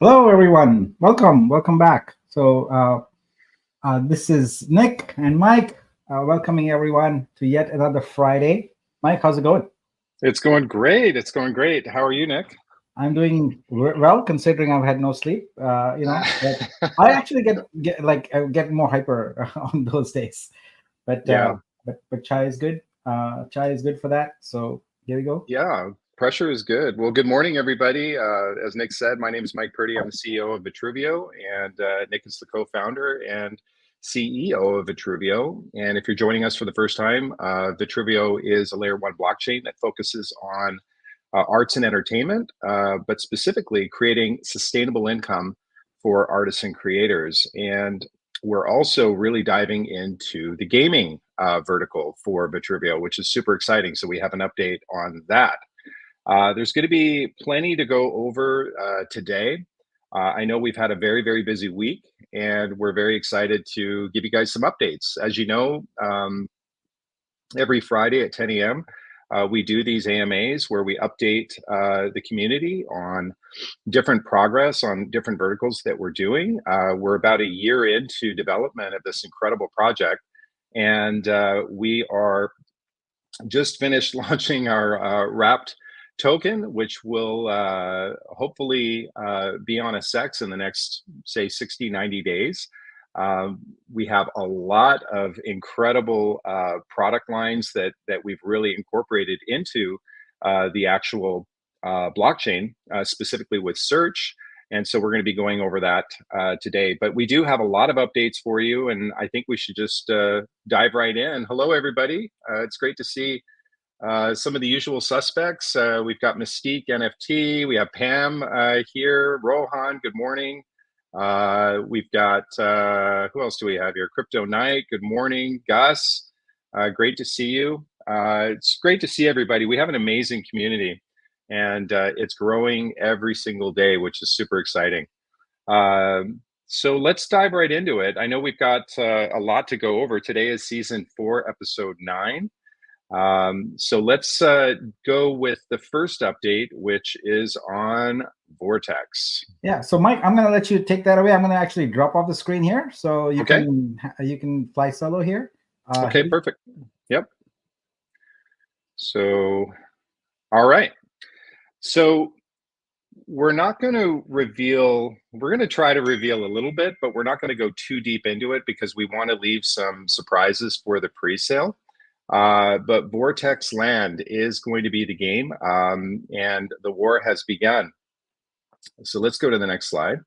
Hello, everyone. Welcome back. This is Nick and Mike, welcoming everyone to yet another Friday. Mike, how's it going? It's going great. It's going great. How are you, Nick? I'm doing well, considering I've had no sleep. But I actually get more hyper on those days. But uh, Yeah, but chai is good. Chai is good for that. So here we go. yeah. Pressure is good. Well, good morning, everybody. As Nick said, my name is Mike Purdy. I'm the CEO of Vitruveo, and Nick is the co-founder and CEO of Vitruveo. And if you're joining us for the first time, Vitruveo is a layer one blockchain that focuses on arts and entertainment, but specifically creating sustainable income for artists and creators. And we're also really diving into the gaming vertical for Vitruveo, which is super exciting. So we have an update on that. There's going to be plenty to go over today. I know we've had a very, very busy week, and we're very excited to give you guys some updates. As you know, every Friday at 10 a.m., we do these AMAs where we update the community on different progress on different verticals that we're doing. We're about a year into development of this incredible project, and we are just finished launching our wrapped token, which will hopefully be on a SEX in the next, say, 60, 90 days. We have a lot of incredible product lines that we've really incorporated into the actual blockchain, specifically with search. And so we're going to be going over that today. But we do have a lot of updates for you, and I think we should just dive right in. Hello, everybody. It's great to see some of the usual suspects. We've got Mystique NFT. We have Pam here. Rohan, good morning. We've got, who else do we have here? Crypto Knight, good morning. Gus, great to see you. It's great to see everybody. We have an amazing community, and it's growing every single day, which is super exciting. So let's dive right into it. I know we've got a lot to go over. Today is season 4, episode 9. So let's go with the first update, which is on Vortex. Yeah. So Mike, I'm going to let you take that away. I'm going to actually drop off the screen here, so Okay. you can fly solo here. Okay, perfect. Yep. So, all right. So we're not going to reveal, we're going to try to reveal a little bit, but we're not going to go too deep into it because we want to leave some surprises for the pre-sale. But Vortex Land is going to be the game, and the war has begun. So let's go to the next slide.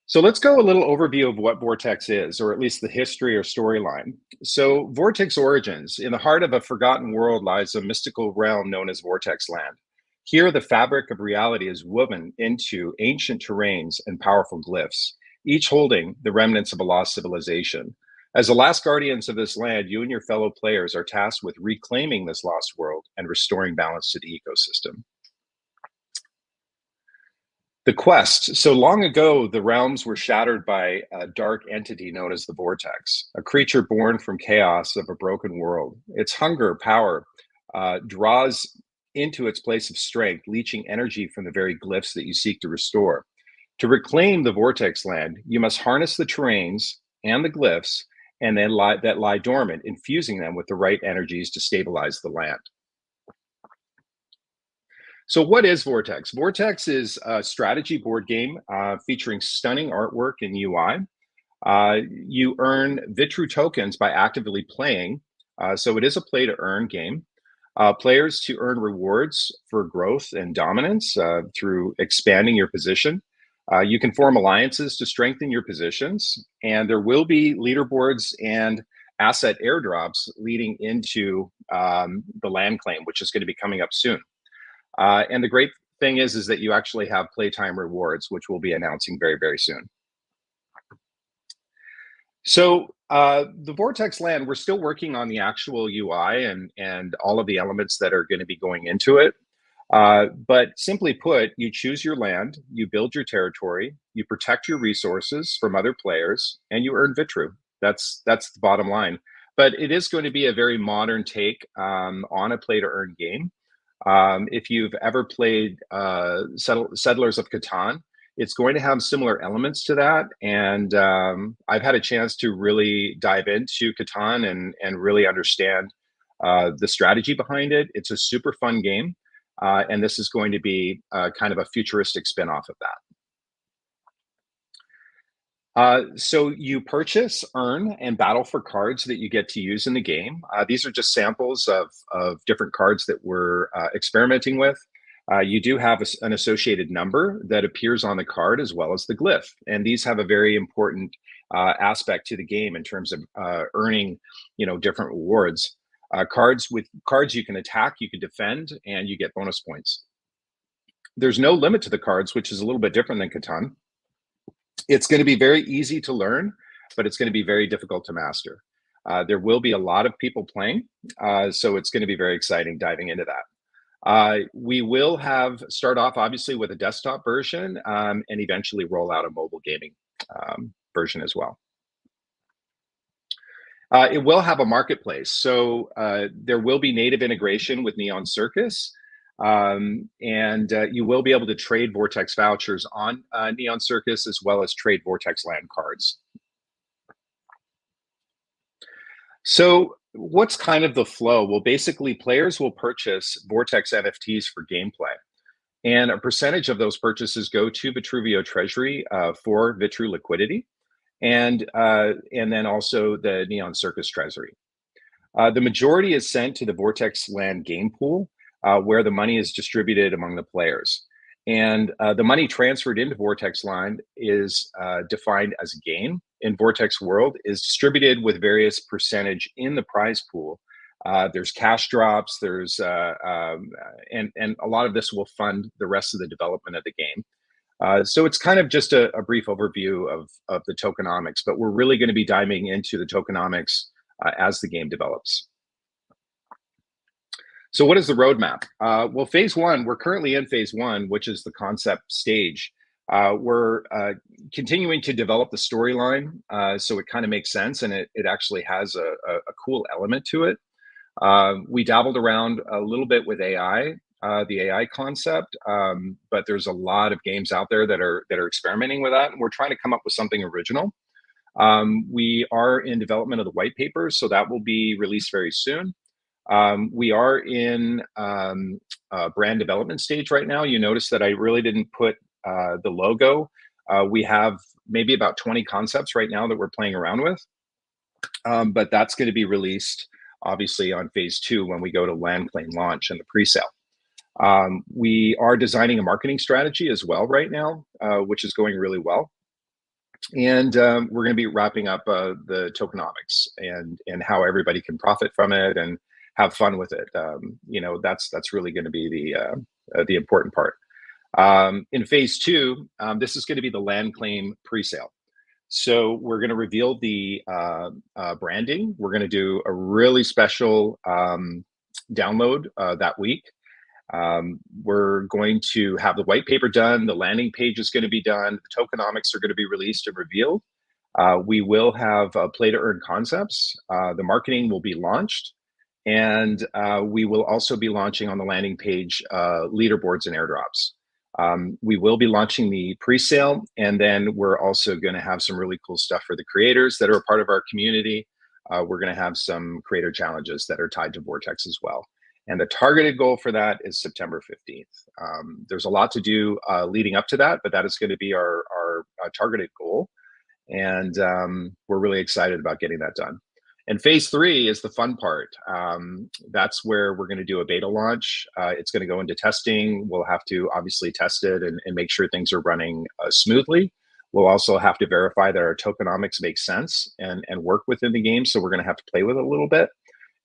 So let's go a little overview of what Vortex is, or at least the history or storyline. So Vortex origins. In the heart of a forgotten world lies a mystical realm known as Vortex Land. Here, the fabric of reality is woven into ancient terrains and powerful glyphs, each holding the remnants of a lost civilization. As the last guardians of this land, you and your fellow players are tasked with reclaiming this lost world and restoring balance to the ecosystem. The quest. So long ago, the realms were shattered by a dark entity known as the Vortex, a creature born from chaos of a broken world. Its hunger, power, draws into its place of strength, leeching energy from the very glyphs that you seek to restore. To reclaim the Vortex land, you must harness the terrains and the glyphs and then that lie dormant, infusing them with the right energies to stabilize the land. So what is Vortex? Vortex is a strategy board game featuring stunning artwork and UI. You earn Vitru tokens by actively playing. So it is a play to earn game. Players to earn rewards for growth and dominance through expanding your position. You can form alliances to strengthen your positions, and there will be leaderboards and asset airdrops leading into the land claim, which is going to be coming up soon. And the great thing is that you actually have playtime rewards, which we'll be announcing very, very soon. So the Vortex land, we're still working on the actual UI and all of the elements that are going to be going into it. But simply put, you choose your land, you build your territory, you protect your resources from other players, and you earn Vitru. That's the bottom line. But it is going to be a very modern take on a play to earn game. If you've ever played Settlers of Catan, It's going to have similar elements to that, and I've had a chance to really dive into Catan and really understand the strategy behind it. It's a super fun game, and this is going to be kind of a futuristic spin-off of that. So you purchase, earn, and battle for cards that you get to use in the game. These are just samples of different cards that we're experimenting with. You do have an associated number that appears on the card as well as the glyph. And these have a very important aspect to the game in terms of earning, different rewards. Cards you can attack, you can defend, and you get bonus points. There's no limit to the cards, which is a little bit different than Catan. It's going to be very easy to learn, but it's going to be very difficult to master. There will be a lot of people playing, so it's going to be very exciting diving into that. We will start off obviously with a desktop version and eventually roll out a mobile gaming version as well. It will have a marketplace, so there will be native integration with Neon Circus. And you will be able to trade Vortex vouchers on Neon Circus as well as trade Vortex land cards. So what's kind of the flow? Well, basically players will purchase Vortex NFTs for gameplay, and a percentage of those purchases go to Vitruveo Treasury for Vitru liquidity, and then also the Neon Circus Treasury. The majority is sent to the Vortex land game pool, where the money is distributed among the players. And the money transferred into Vortex Land is defined as a gain in Vortex World, is distributed with various percentage in the prize pool. There's cash drops, there's and a lot of this will fund the rest of the development of the game. So it's kind of just a brief overview of the tokenomics, but we're really going to be diving into the tokenomics as the game develops. So what is the roadmap? Well, phase one, we're currently in phase one, which is the concept stage. We're continuing to develop the storyline, so it kind of makes sense, and it actually has a cool element to it. We dabbled around a little bit with AI, the AI concept, but there's a lot of games out there that are experimenting with that, and we're trying to come up with something original. We are in development of the white paper, so that will be released very soon. We are in brand development stage right now. You notice that I really didn't put the logo. We have maybe about 20 concepts right now that we're playing around with, but that's going to be released obviously on phase two when we go to land claim launch and the pre-sale. We are designing a marketing strategy as well right now, which is going really well. And we're going to be wrapping up the tokenomics and how everybody can profit from it and have fun with it. That's really going to be the important part. In phase two, this is going to be the land claim pre-sale. So we're going to reveal the branding. We're going to do a really special download that week. We're going to have the white paper done. The landing page is going to be done. The tokenomics are going to be released and revealed. We will have play to earn concepts. The marketing will be launched. And we will also be launching on the landing page leaderboards and airdrops. We will be launching the pre-sale, and then we're also going to have some really cool stuff for the creators that are a part of our community. We're going to have some creator challenges that are tied to Vortex as well. And the targeted goal for that is September 15th. There's a lot to do leading up to that, but that is going to be our targeted goal. And we're really excited about getting that done. And phase three is the fun part. That's where we're going to do a beta launch. It's going to go into testing. We'll have to obviously test it and make sure things are running smoothly. We'll also have to verify that our tokenomics make sense and work within the game. So we're going to have to play with it a little bit.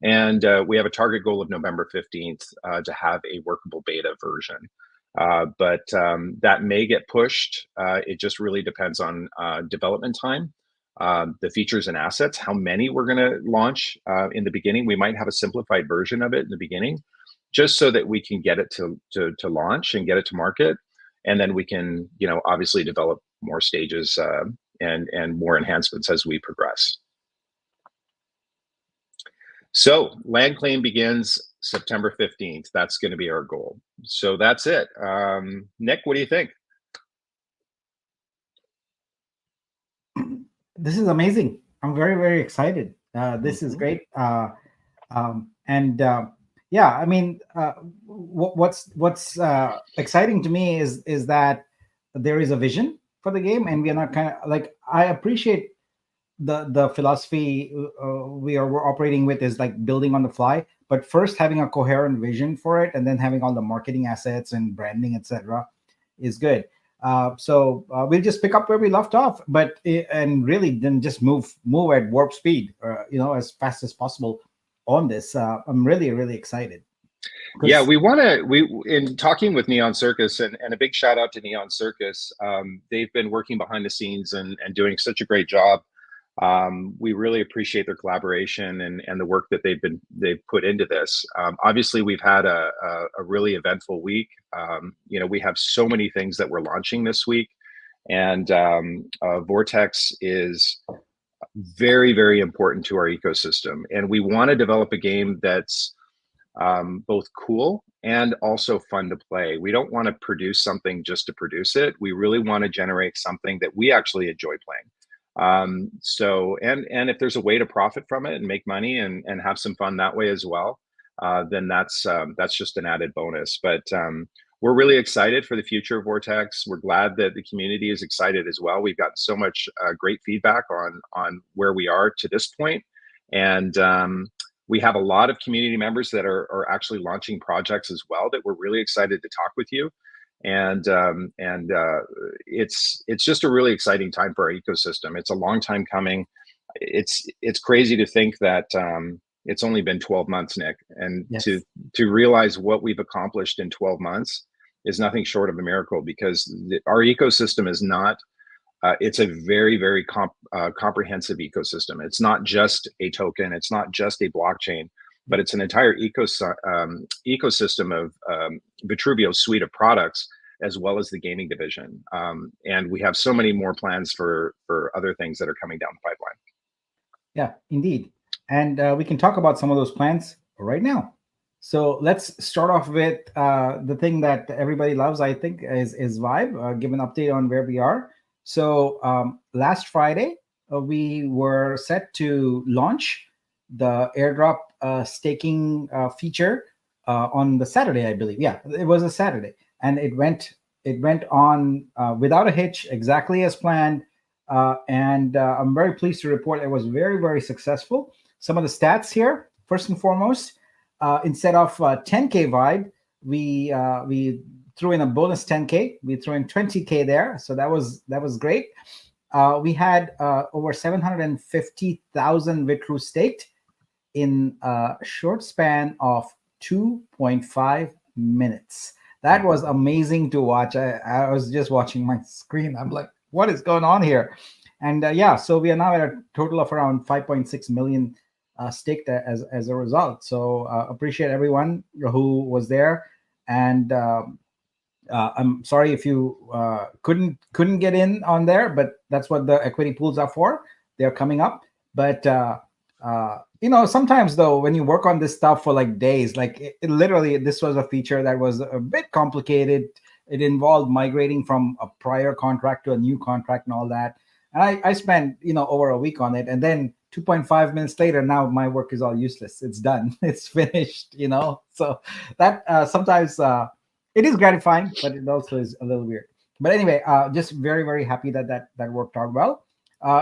And we have a target goal of November 15th to have a workable beta version. But that may get pushed. It just really depends on development time. The features and assets, how many we're going to launch in the beginning. We might have a simplified version of it in the beginning, just so that we can get it to launch and get it to market. And then we can, obviously develop more stages and more enhancements as we progress. So land claim begins September 15th. That's going to be our goal. So that's it. Nick, what do you think? This is amazing. I'm very, very excited. This is Mhm. great. And yeah, I mean, what's exciting to me is that there is a vision for the game, and we are not kind of like, I appreciate the philosophy we're operating with is like building on the fly, but first having a coherent vision for it, and then having all the marketing assets and branding, etc., is good. We'll just pick up where we left off, and really then just move at warp speed, as fast as possible on this. I'm really, really excited Yeah, because we want to, we, in talking with Neon Circus, and a big shout out to Neon Circus. They've been working behind the scenes and doing such a great job. We really appreciate their collaboration and the work that they've put into this. Obviously, we've had a really eventful week. We have so many things that we're launching this week, and Vortex is very, very important to our ecosystem. And we want to develop a game that's both cool and also fun to play. We don't want to produce something just to produce it. We really want to generate something that we actually enjoy playing. And if there's a way to profit from it and make money and have some fun that way as well, then that's just an added bonus. But we're really excited for the future of Vortex. We're glad that the community is excited as well. We've got so much great feedback on where we are to this point, and we have a lot of community members that are actually launching projects as well that we're really excited to talk with you. And it's just a really exciting time for our ecosystem. It's a long time coming. It's crazy to think that it's only been 12 months, Nick, and to yes, realize what we've accomplished in 12 months is nothing short of a miracle, because our ecosystem is not. It's a very, very comprehensive ecosystem. It's not just a token. It's not just a blockchain, but it's an entire ecosystem of Vitruveo suite of products, as well as the gaming division. And we have so many more plans for other things that are coming down the pipeline. yeah, indeed. And we can talk about some of those plans right now. So let's start off with the thing that everybody loves, I think, is Vibe. Give an update on where we are. So last Friday, we were set to launch the airdrop staking feature on the Saturday, I believe. Yeah, it was a Saturday, and it went on without a hitch, exactly as planned. And I'm very pleased to report it was very, very successful. Some of the stats here, first and foremost, instead of 10K Vibe, we threw in a bonus 10K. We threw in 20K there, so that was great. We had over 750,000 Vitru staked in a short span of 2.5 minutes. That was amazing to watch. I was just watching my screen. I'm like, what is going on here? And yeah, so we are now at a total of around 5.6 million staked as a result. So appreciate everyone who was there. And I'm sorry if you couldn't get in on there, but that's what the equity pools are for. They're coming up. But sometimes though, when you work on this stuff for like days, like it literally, this was a feature that was a bit complicated. It involved migrating from a prior contract to a new contract and all that. And I spent over a week on it, and then 2.5 minutes later, now my work is all useless. It's done. It's finished. So that sometimes. It is gratifying, but it also is a little weird. But anyway, just very, very happy that worked out well.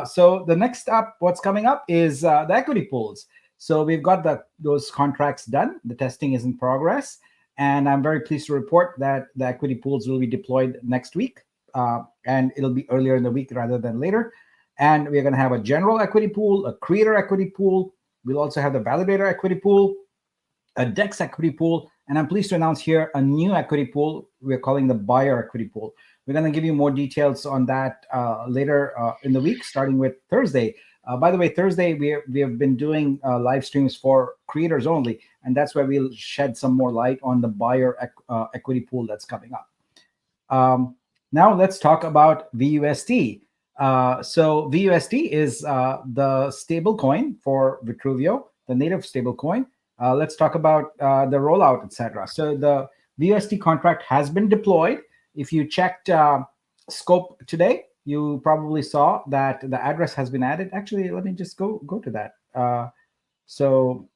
So the next up, what's coming up is the equity pools. So we've got those contracts done. The testing is in progress, and I'm very pleased to report that the equity pools will be deployed next week, and it'll be earlier in the week rather than later. And we're going to have a general equity pool, a creator equity pool. We'll also have the validator equity pool, a DEX equity pool, and I'm pleased to announce here a new equity pool we're calling the buyer equity pool. We're going to give you more details on that later in the week, starting with Thursday. By the way, Thursday, we have been doing live streams for creators only, and that's where we'll shed some more light on the buyer equity pool that's coming up. Now let's talk about VUSD. So VUSD is the stable coin for Vitruveo, the native stable coin. Let's talk about the rollout, etc. So the VUSD contract has been deployed. If you checked Scope today, you probably saw that the address has been added. Actually, let me just go to that.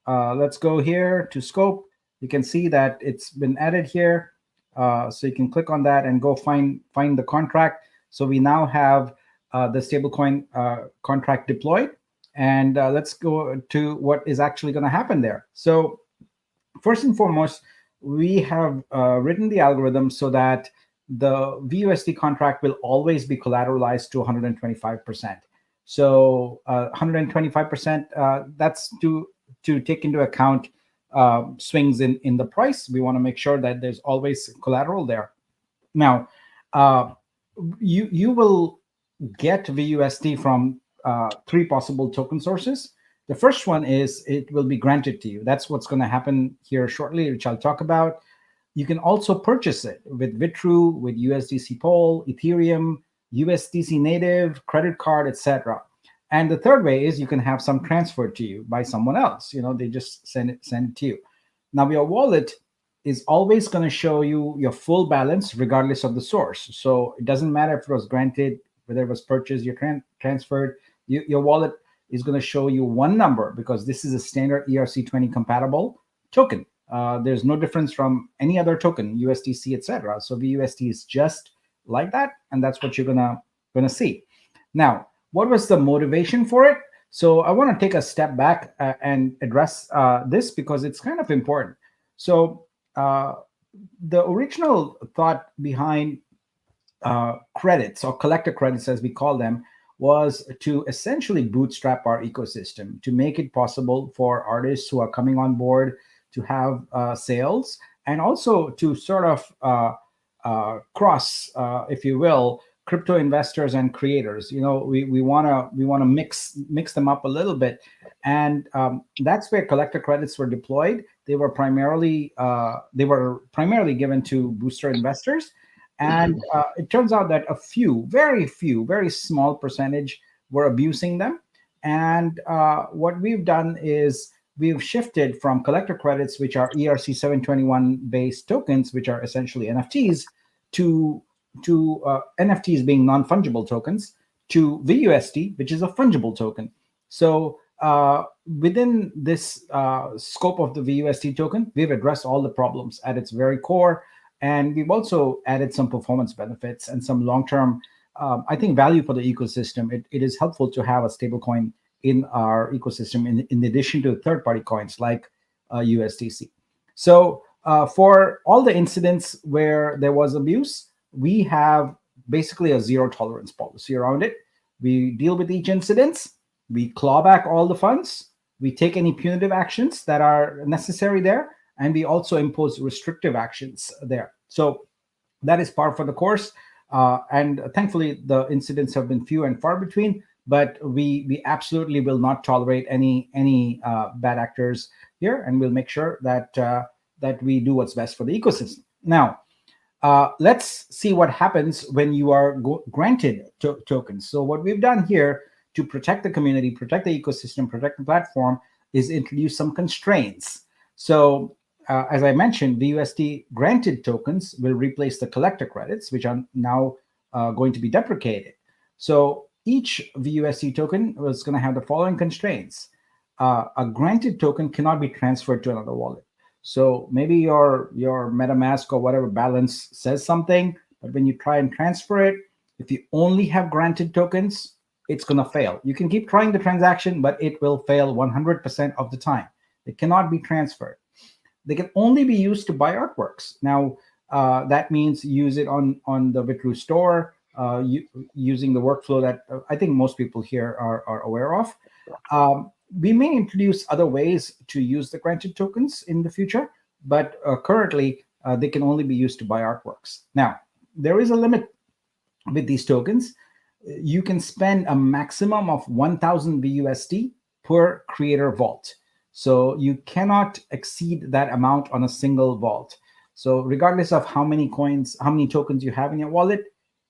Let's go here to scope. You can see that it's been added here. So you can click on that and go find the contract. So we now have the stablecoin contract deployed. And let's go to what is actually going to happen there. So first and foremost, we have written the algorithm so that the VUSD contract will always be collateralized to 125%. So 125%, that's to take into account swings in the price. We want to make sure that there's always collateral there. Now, you will get VUSD from three possible token sources. The first one is it will be granted to you. That's what's going to happen here shortly, which I'll talk about. You can also purchase it with Vitru, with USDC Pol, Ethereum, USDC native, credit card, etc. And the third way is you can have some transferred to you by someone else. They just send it to you. Now, your wallet is always going to show you your full balance regardless of the source. So it doesn't matter if it was granted, whether it was purchased, you're transferred. Your wallet is going to show you one number because this is a standard ERC20 compatible token. There's no difference from any other token, USDC, etc. So VUSD is just like that, and that's what you're gonna see. Now, what was the motivation for it? So I want to take a step back and address this because it's kind of important. So the original thought behind credits, or collector credits as we call them, was to essentially bootstrap our ecosystem, to make it possible for artists who are coming on board to have sales, and also to sort of cross, if you will, crypto investors and creators. We want to mix them up a little bit, and that's where collector credits were deployed. They were primarily given to booster investors, and it turns out that very small percentage were abusing them. And what we've done is we've shifted from collector credits, which are ERC721 based tokens, which are essentially NFTs, to NFTs being non-fungible tokens, to VUSD, which is a fungible token. So within this scope of the VUSD token, we've addressed all the problems at its very core. And we've also added some performance benefits and some long-term, I think, value for the ecosystem. It is helpful to have a stablecoin in our ecosystem in addition to third-party coins like USDC. So for all the incidents where there was abuse, we have basically a zero tolerance policy around it. We deal with each incident. We claw back all the funds. We take any punitive actions that are necessary there. And we also impose restrictive actions there. So that is par for the course. And thankfully, the incidents have been few and far between. But we absolutely will not tolerate any bad actors here, and we'll make sure that we do what's best for the ecosystem. Now, let's see what happens when you are granted tokens. So what we've done here to protect the community, protect the ecosystem, protect the platform, is introduce some constraints. So as I mentioned, VUSD granted tokens will replace the collector credits, which are now going to be deprecated. So each VUSD token was going to have the following constraints. A granted token cannot be transferred to another wallet. So maybe your MetaMask or whatever balance says something, but when you try and transfer it, if you only have granted tokens, it's going to fail. You can keep trying the transaction, but it will fail 100% of the time. It cannot be transferred. They can only be used to buy artworks. Now, that means use it on the Vitru store, using the workflow that I think most people here are aware of. We may introduce other ways to use the granted tokens in the future, but currently they can only be used to buy artworks. Now, there is a limit with these tokens. You can spend a maximum of 1,000 VUSD per creator vault. So you cannot exceed that amount on a single vault. So regardless of how many coins, how many tokens you have in your wallet,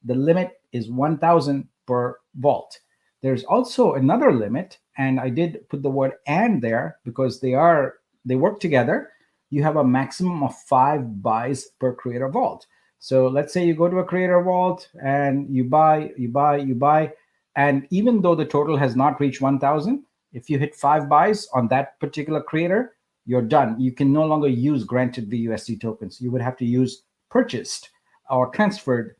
the limit is 1,000 per vault. There's also another limit, and I did put the word "and" there because they work together. You have a maximum of 5 buys per creator vault. So let's say you go to a creator vault and you buy, and even though the total has not reached 1,000, if you hit 5 buys on that particular creator, you're done. You can no longer use granted VUSD tokens. You would have to use purchased or transferred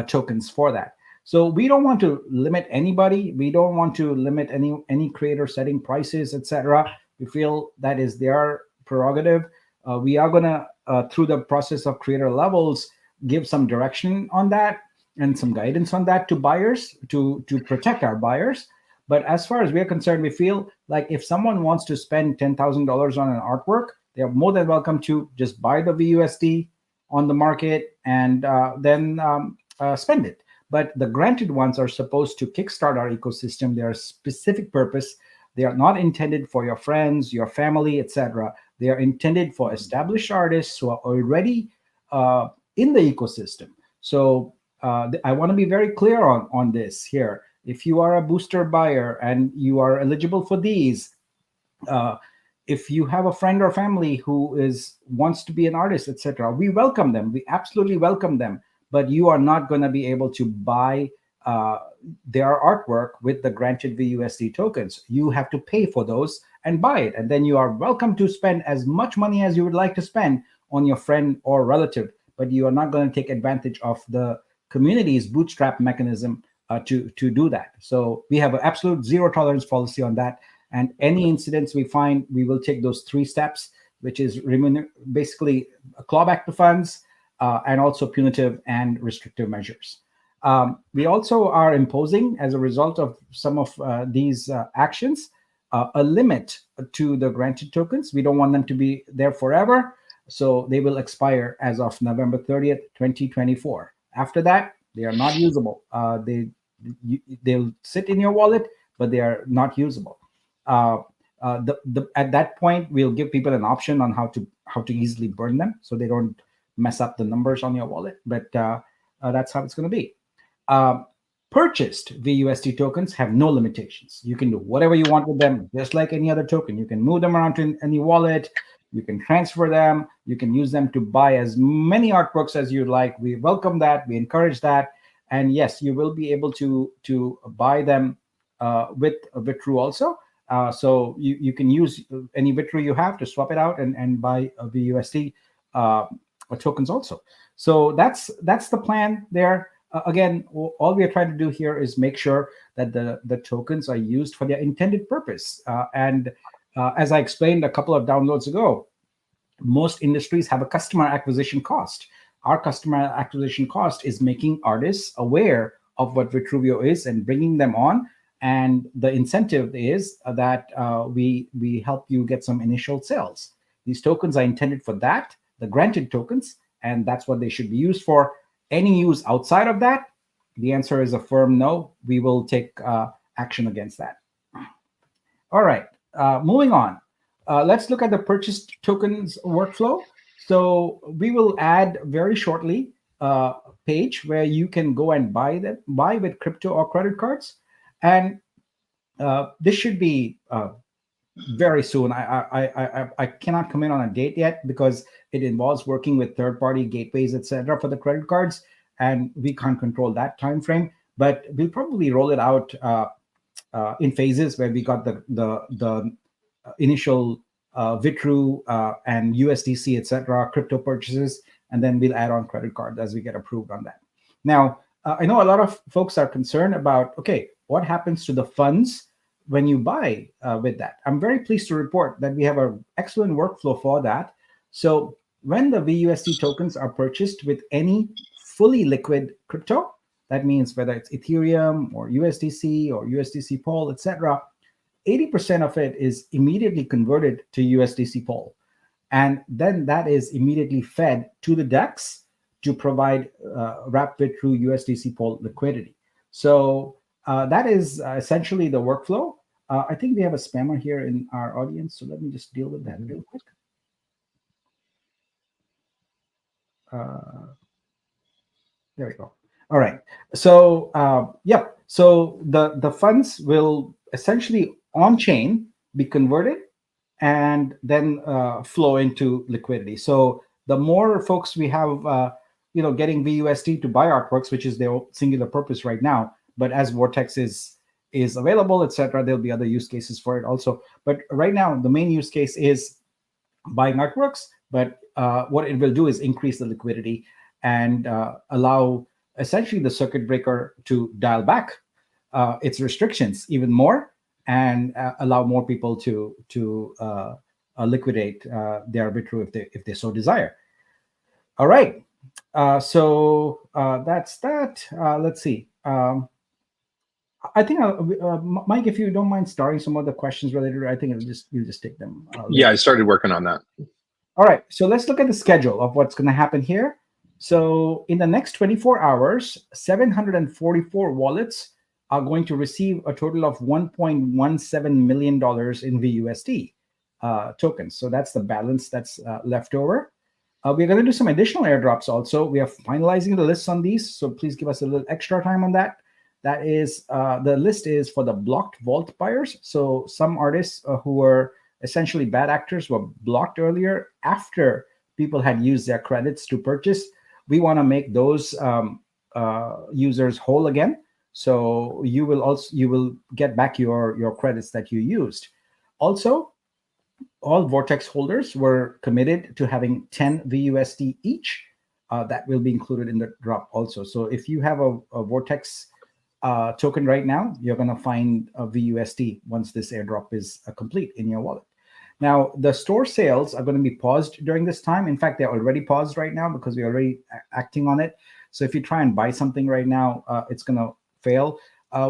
tokens for that. So we don't want to limit anybody. We don't want to limit any creator setting prices, etc. We feel that is their prerogative. We are gonna through the process of creator levels give some direction on that and some guidance on that to buyers to protect our buyers. But as far as we're concerned, we feel like if someone wants to spend $10,000 on an artwork, they are more than welcome to just buy the VUSD on the market and then spend it. But the granted ones are supposed to kickstart our ecosystem. They are a specific purpose. They are not intended for your friends, your family, etc. They are intended for established artists who are already in the ecosystem. So I want to be very clear on this here. If you are a booster buyer and you are eligible for these, if you have a friend or family who wants to be an artist, etc., we welcome them. We absolutely welcome them. But you are not going to be able to buy their artwork with the granted VUSD tokens. You have to pay for those and buy it. And then you are welcome to spend as much money as you would like to spend on your friend or relative, but you are not going to take advantage of the community's bootstrap mechanism to do that. So we have an absolute zero tolerance policy on that. And any incidents we find, we will take those 3 steps, which is basically a clawback to funds, and also punitive and restrictive measures. We also are imposing, as a result of some of these actions, a limit to the granted tokens. We don't want them to be there forever, so they will expire as of November 30th, 2024. After that, they are not usable. They'll sit in your wallet, but they are not usable. At that point, we'll give people an option on how to easily burn them, so they don't mess up the numbers on your wallet. But that's how it's going to be. Purchased VUSD tokens have no limitations. You can do whatever you want with them, just like any other token. You can move them around to any wallet. You can transfer them. You can use them to buy as many artworks as you like. We welcome that. We encourage that. And yes, you will be able to buy them with Vitru also. So you can use any Vitru you have to swap it out and buy a VUSD tokens also. So that's the plan there. Again, all we are trying to do here is make sure that the tokens are used for their intended purpose. And as I explained a couple of downloads ago, most industries have a customer acquisition cost. Our customer acquisition cost is making artists aware of what Vitruveo is and bringing them on. And the incentive is that we help you get some initial sales. These tokens are intended for that, the granted tokens, and that's what they should be used for. Any use outside of that, the answer is a firm no. We will take action against that. All right, moving on. Let's look at the purchased tokens workflow. So we will add very shortly a page where you can go and buy with crypto or credit cards. And this should be very soon. I cannot come in on a date yet because it involves working with third-party gateways, etc., for the credit cards, and we can't control that time frame. But we'll probably roll it out in phases where we got the initial Vitru and USDC, etc., crypto purchases, and then we'll add on credit cards as we get approved on that. Now, I know a lot of folks are concerned about, okay, what happens to the funds when you buy with that? I'm very pleased to report that we have an excellent workflow for that. So when the VUSD tokens are purchased with any fully liquid crypto, that means whether it's Ethereum or USDC or USDC Pol, etc., 80% of it is immediately converted to USDC Pol. And then that is immediately fed to the DEX to provide wrap Vitru USDC Pol liquidity. So that is essentially the workflow. I think we have a spammer here in our audience, so let me just deal with that real quick. There we go. All right. So yep. So the funds will essentially on chain be converted and then flow into liquidity. So the more folks we have getting VUSD to buy artworks, which is their singular purpose right now. But as Vortex is available, etc., there'll be other use cases for it also. But right now, the main use case is buying artworks. But what it will do is increase the liquidity and allow essentially the circuit breaker to dial back its restrictions even more, and allow more people to liquidate their Vitru if they so desire. All right. So that's that. Let's see. I think, Mike, if you don't mind starting some of the questions related, I think you'll just take them. Yeah, I started working on that. All right. So let's look at the schedule of what's going to happen here. So in the next 24 hours, 744 wallets are going to receive a total of $1.17 million in VUSD tokens. So that's the balance that's left over. We're going to do some additional airdrops also. We are finalizing the lists on these, so please give us a little extra time on that. That is, the list is for the blocked vault buyers. So some artists who were essentially bad actors were blocked earlier after people had used their credits to purchase. We want to make those users whole again. So you will get back your credits that you used. Also, all Vortex holders were committed to having 10 VUSD each. That will be included in the drop also. So if you have a Vortex token right now, you're going to find a VUSD once this airdrop is complete in your wallet. Now, the store sales are going to be paused during this time. In fact, they're already paused right now because we're already acting on it. So if you try and buy something right now, it's going to fail.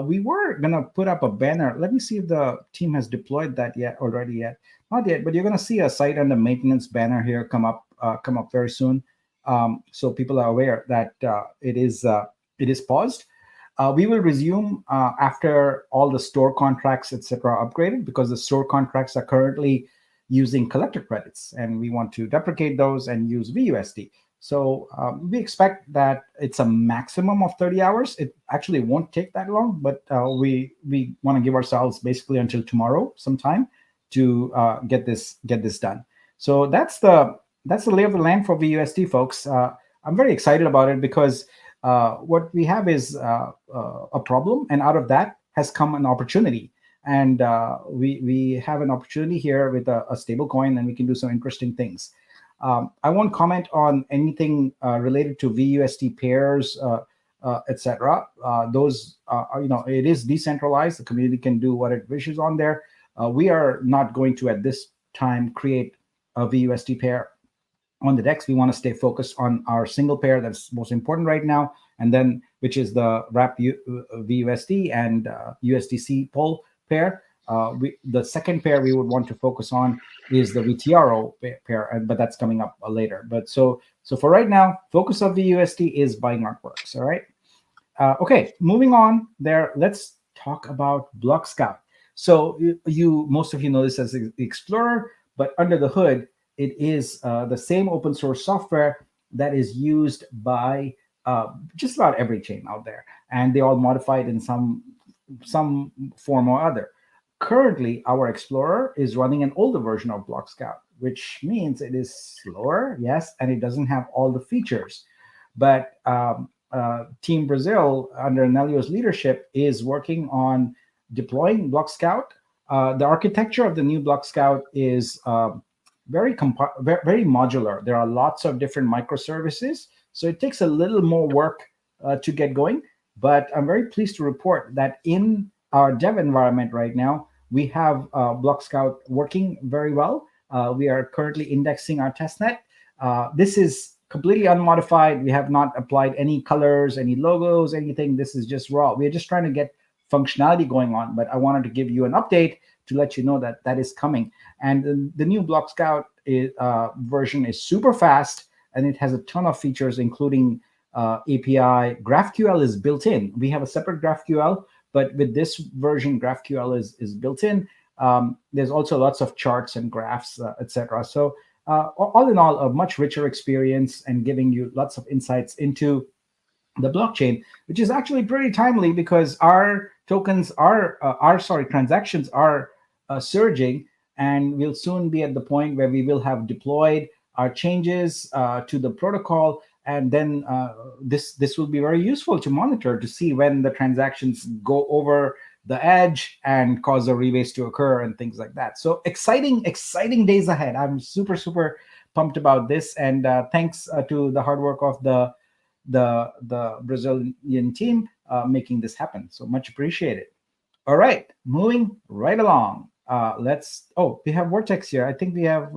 We were going to put up a banner. Let me see if the team has deployed that already yet. Not yet, but you're going to see a site under maintenance banner here come up very soon. So people are aware that it is paused. We will resume after all the store contracts, etc., are upgraded, because the store contracts are currently using collector credits, and we want to deprecate those and use VUSD. So we expect that it's a maximum of 30 hours. It actually won't take that long, but we want to give ourselves basically until tomorrow sometime to get this done. So that's the lay of the land for VUSD, folks. I'm very excited about it because what we have is a problem, and out of that has come an opportunity. And we have an opportunity here with a stable coin, and we can do some interesting things. I won't comment on anything related to VUSD pairs, etc. Those are, it is decentralized. The community can do what it wishes on there. We are not going to, at this time, create a VUSD pair on the DEX. We want to stay focused on our single pair that's most important right now, and then which is the wrap VUSD and USDC poll pair. The second pair we would want to focus on is the VTRO pair, but that's coming up later. But so for right now, focus of VUSD is buying artworks. All right. Okay, moving on there. Let's talk about Block Scout. So most of you know this as the Explorer, but under the hood, it is the same open source software that is used by just about every chain out there, and they all modified in some form or other. Currently, our Explorer is running an older version of Block Scout, which means it is slower, yes, and it doesn't have all the features. But Team Brazil, under Nelio's leadership, is working on deploying Block Scout. The architecture of the new Block Scout is very modular. There are lots of different microservices, so it takes a little more work to get going. But I'm very pleased to report that in our dev environment right now, we have Block Scout working very well. We are currently indexing our testnet. This is completely unmodified. We have not applied any colors, any logos, anything. This is just raw. We're just trying to get functionality going on, but I wanted to give you an update to let you know that is coming. And the new Block Scout version is super fast, and it has a ton of features, including API. GraphQL is built in. We have a separate GraphQL, but with this version, GraphQL is built in. There's also lots of charts and graphs, etc. So all in all, a much richer experience and giving you lots of insights into the blockchain, which is actually pretty timely because our tokens transactions are surging, and we'll soon be at the point where we will have deployed our changes to the protocol, and then this will be very useful to monitor to see when the transactions go over the edge and cause a rebase to occur and things like that. So exciting days ahead. I'm super pumped about this, and thanks to the hard work of the Brazilian team making this happen. So much appreciated. All right, moving right along. We have Vortex here. I think we have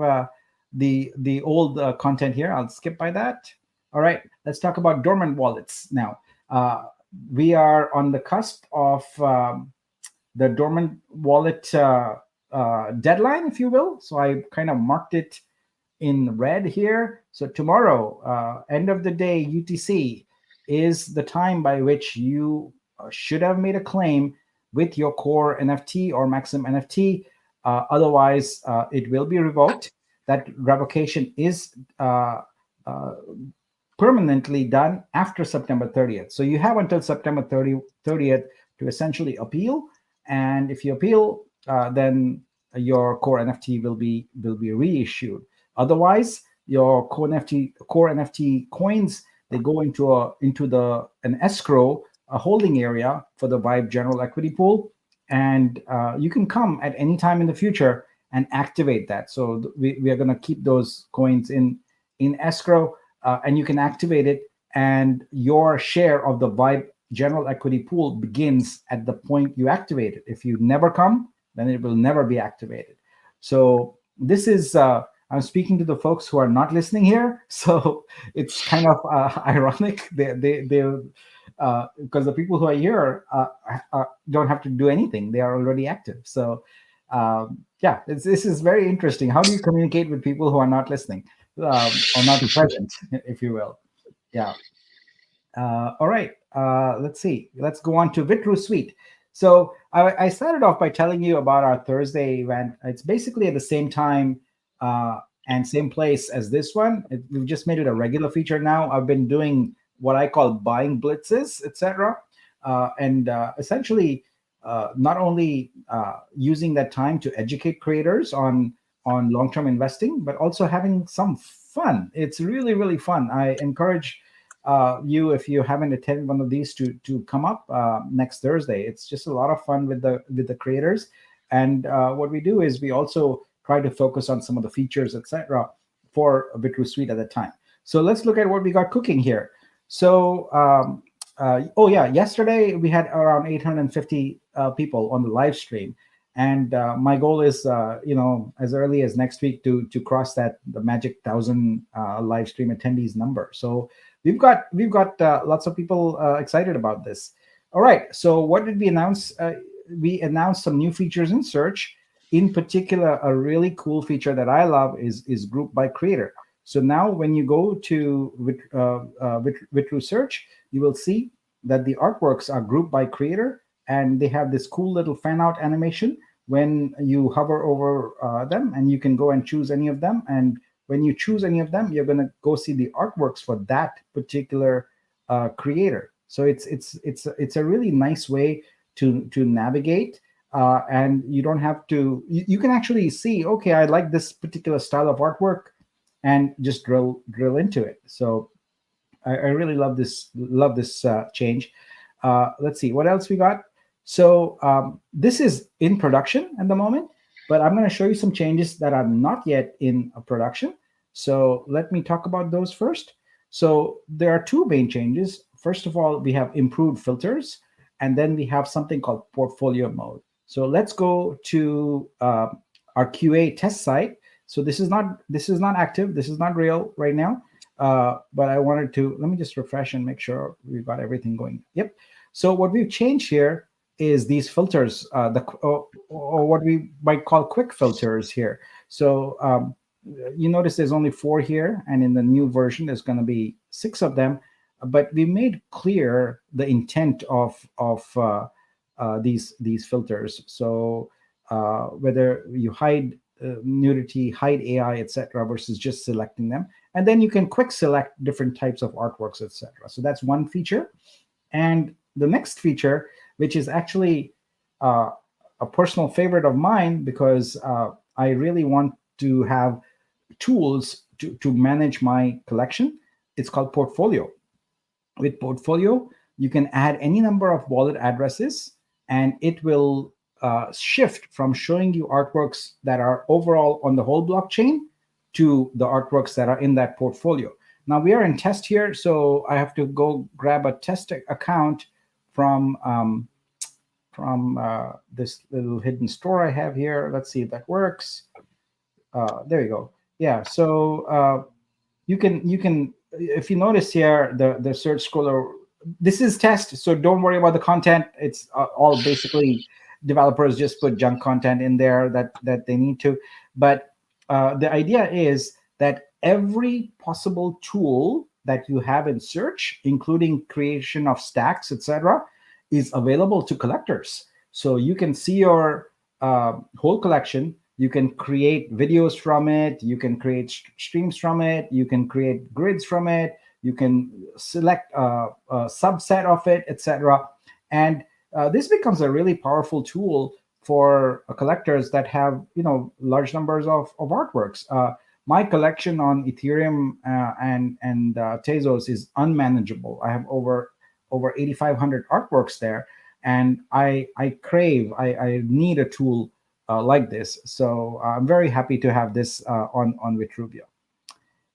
the old content here. I'll skip by that. All right, let's talk about dormant wallets now. We are on the cusp of the dormant wallet deadline, if you will. So I kind of marked it in red here. So tomorrow, end of the day, UTC is the time by which you should have made a claim with your core NFT or Maxim NFT. Otherwise, it will be revoked. That revocation is permanently done after September 30th. So you have until September 30th to essentially appeal. And if you appeal, then your core NFT will be reissued. Otherwise, your core NFT coins, they go into an escrow, a holding area for the Vibe General Equity Pool, and you can come at any time in the future and activate that. So we are going to keep those coins in escrow, and you can activate it, and your share of the Vibe General Equity Pool begins at the point you activate it. If you never come, then it will never be activated. So this is I'm speaking to the folks who are not listening here, so it's kind of ironic. They because the people who are here don't have to do anything; they are already active. So this is very interesting. How do you communicate with people who are not listening or not present, if you will? Yeah. All right. Let's see. Let's go on to Vitru Suite. So I started off by telling you about our Thursday event. It's basically at the same time and same place as this one. We've just made it a regular feature now. I've been doing what I call buying blitzes, etc. And essentially not only using that time to educate creators on long-term investing, but also having some fun. It's really fun. I encourage you, if you haven't attended one of these, to come up next Thursday. It's just a lot of fun with the creators. And what we do is we also try to focus on some of the features, etc., for Vitru Suite at the time. So let's look at what we got cooking here. So yesterday we had around 850 people on the live stream, and my goal is as early as next week to cross the magic 1,000 live stream attendees number. So we've got lots of people excited about this. All right, so what did we announce? We announced some new features in search. In particular, a really cool feature that I love is group by creator. So now when you go to Vitru search, you will see that the artworks are grouped by creator, and they have this cool little fan out animation when you hover over them, and you can go and choose any of them. And when you choose any of them, you're going to go see the artworks for that particular creator. So it's a really nice way to navigate, and you don't have to. You can actually see, okay, I like this particular style of artwork, and just drill into it. So I really love this change. Let's see what else we got. So this is in production at the moment, but I'm going to show you some changes that are not yet in production. So let me talk about those first. So there are two main changes. First of all, we have improved filters, and then we have something called portfolio mode. So let's go to our QA test site. So this is not active. This is not real right now. But I wanted to, let me just refresh and make sure we've got everything going. Yep. So what we've changed here is these filters, or what we might call quick filters here. So you notice there's only 4 here, and in the new version there's going to be 6 of them. But we made clear the intent of these filters. So whether you hide nudity, hide AI, etc., versus just selecting them, and then you can quick select different types of artworks, etc. So that's one feature. And the next feature, which is actually a personal favorite of mine, because I really want to have tools to manage my collection, It's called Portfolio. With Portfolio, you can add any number of wallet addresses, and it will shift from showing you artworks that are overall on the whole blockchain to the artworks that are in that portfolio. Now we are in test here, so I have to go grab a test account from this little hidden store I have here. Let's see if that works. There you go. Yeah. So you can if you notice here the search scroller. This is test, so don't worry about the content. It's all basically developers just put junk content in there that they need to. But the idea is that every possible tool that you have in search, including creation of stacks, etc., is available to collectors. So you can see your whole collection. You can create videos from it. You can create streams from it. You can create grids from it. You can select a subset of it, etc. And this becomes a really powerful tool for collectors that have, large numbers of artworks. My collection on Ethereum and Tezos is unmanageable. I have over 8,500 artworks there, and I need a tool like this. So I'm very happy to have this on Vitruveo.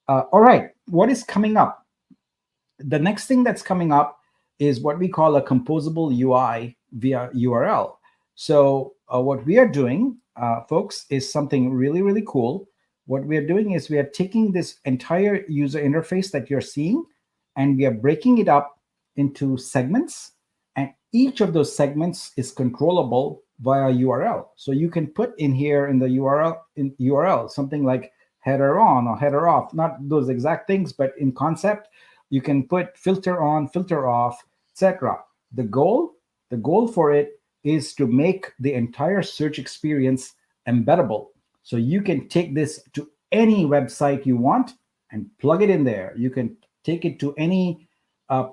All right, what is coming up? The next thing that's coming up is what we call a composable UI via URL. So what we are doing, folks, is something really, really cool. What we are doing is we are taking this entire user interface that you're seeing, and we are breaking it up into segments, and each of those segments is controllable via URL. So you can put in here in the URL something like header on or header off, not those exact things, but in concept, you can put filter on, filter off, etc. The goal for it is to make the entire search experience embeddable. So you can take this to any website you want and plug it in there. You can take it to any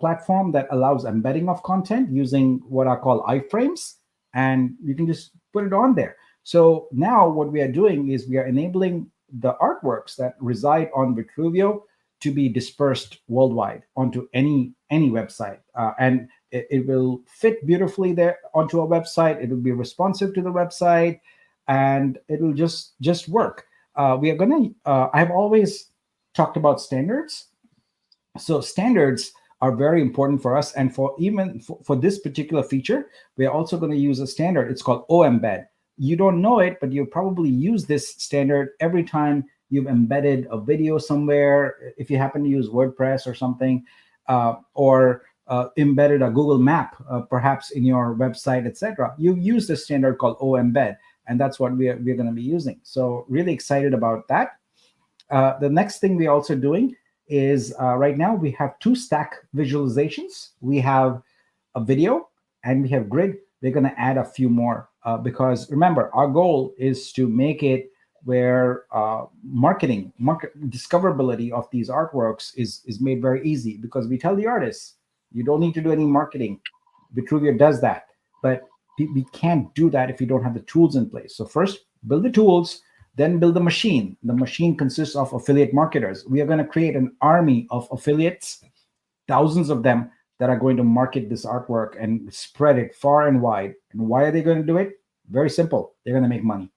platform that allows embedding of content using what I call iframes, and you can just put it on there. So now what we are doing is we are enabling the artworks that reside on Vitruveo to be dispersed worldwide onto any website, and it will fit beautifully there onto a website. It will be responsive to the website, and it will just work. We are gonna. I've always talked about standards. So standards are very important for us, and for this particular feature, we are also going to use a standard. It's called OEmbed. You don't know it, but you probably use this standard every time you've embedded a video somewhere. If you happen to use WordPress or something, or embedded a Google map, perhaps in your website, etc. You use this standard called OEmbed, and that's what we're going to be using. So really excited about that. The next thing we're also doing is right now we have 2 stack visualizations. We have a video and we have grid. We're going to add a few more because remember, our goal is to make it where market discoverability of these artworks is made very easy, because we tell the artists, you don't need to do any marketing. Vitruveo does that, but we can't do that if you don't have the tools in place. So first, build the tools, then build the machine. The machine consists of affiliate marketers. We are going to create an army of affiliates, thousands of them, that are going to market this artwork and spread it far and wide. And why are they going to do it? Very simple. They're going to make money.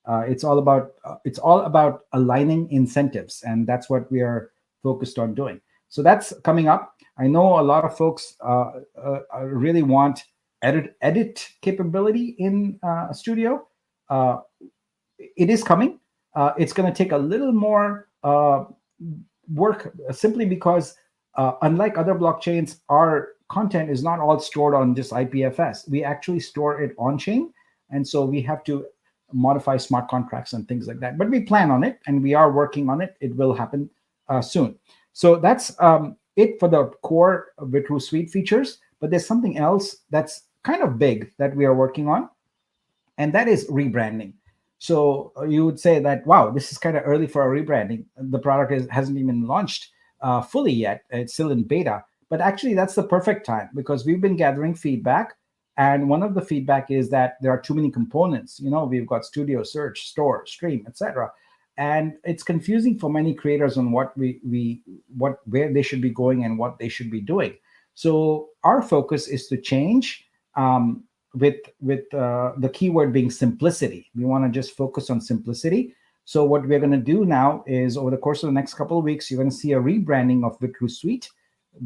It's all about aligning incentives, and that's what we are focused on doing. So that's coming up. I know a lot of folks really want edit capability in Studio. It is coming. It's going to take a little more work, simply because unlike other blockchains, our content is not all stored on just IPFS. We actually store it on chain, and so we have to modify smart contracts and things like that. But we plan on it, and we are working on it. It will happen soon. So that's it for the core Vitru Suite features. But there's something else that's kind of big that we are working on, and that is rebranding. So you would say that, wow, this is kind of early for a rebranding. The product hasn't even launched fully yet. It's still in beta. But actually, that's the perfect time, because we've been gathering feedback. And one of the feedback is that there are too many components. We've got Studio, Search, Store, Stream, etc. and it's confusing for many creators on where they should be going and what they should be doing. So our focus is to change, with the keyword being simplicity. We want to just focus on simplicity. So what we're going to do now is, over the course of the next couple of weeks, you're going to see a rebranding of Vitru Suite.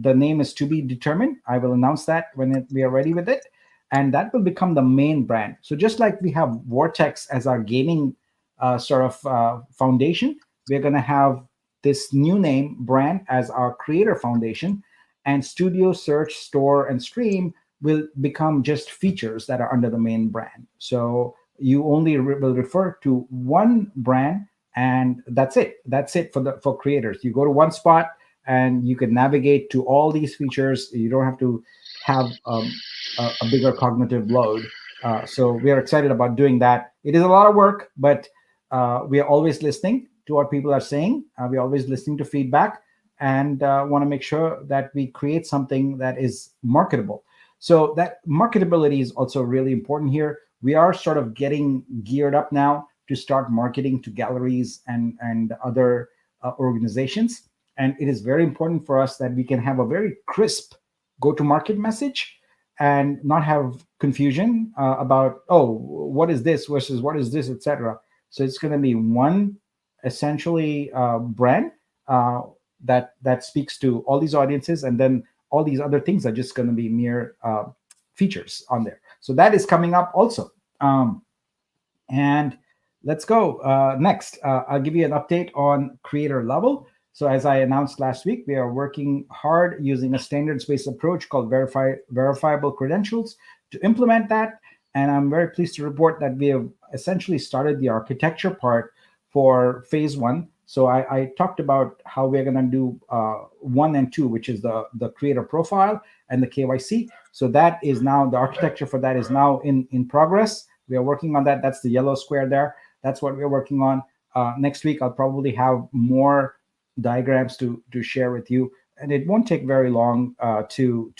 The name is to be determined. I will announce that when we are ready with it, and that will become the main brand. So just like we have Vortex as our gaming foundation, we're going to have this new name brand as our creator foundation, and Studio, Search, Store, and Stream will become just features that are under the main brand. So you only will refer to one brand, and that's it. That's it for creators. You go to one spot and you can navigate to all these features. You don't have to have a bigger cognitive load. So we are excited about doing that. It is a lot of work, but we are always listening to what people are saying. We're always listening to feedback, and want to make sure that we create something that is marketable. So that marketability is also really important here. We are sort of getting geared up now to start marketing to galleries and other organizations. And it is very important for us that we can have a very crisp go-to-market message and not have confusion about, oh, what is this versus what is this, etc. So it's going to be one essentially brand that speaks to all these audiences, and then all these other things are just going to be mere features on there. So that is coming up also. And let's go next. I'll give you an update on creator level. So as I announced last week, we are working hard using a standards-based approach called verifiable credentials to implement that. And I'm very pleased to report that we have essentially started the architecture part for phase 1. So I talked about how we're going to do 1 and 2, which is the creator profile and the KYC. So that is now, the architecture for that is now in progress. We are working on that. That's the yellow square there. That's what we're working on. Next week, I'll probably have more diagrams to share with you, and it won't take very long to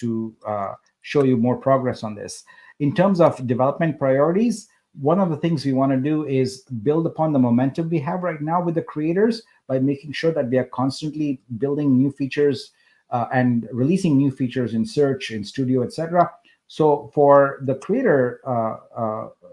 show you more progress on this. In terms of development priorities, one of the things we want to do is build upon the momentum we have right now with the creators by making sure that we are constantly building new features and releasing new features in Search, in Studio, etc. So for the creator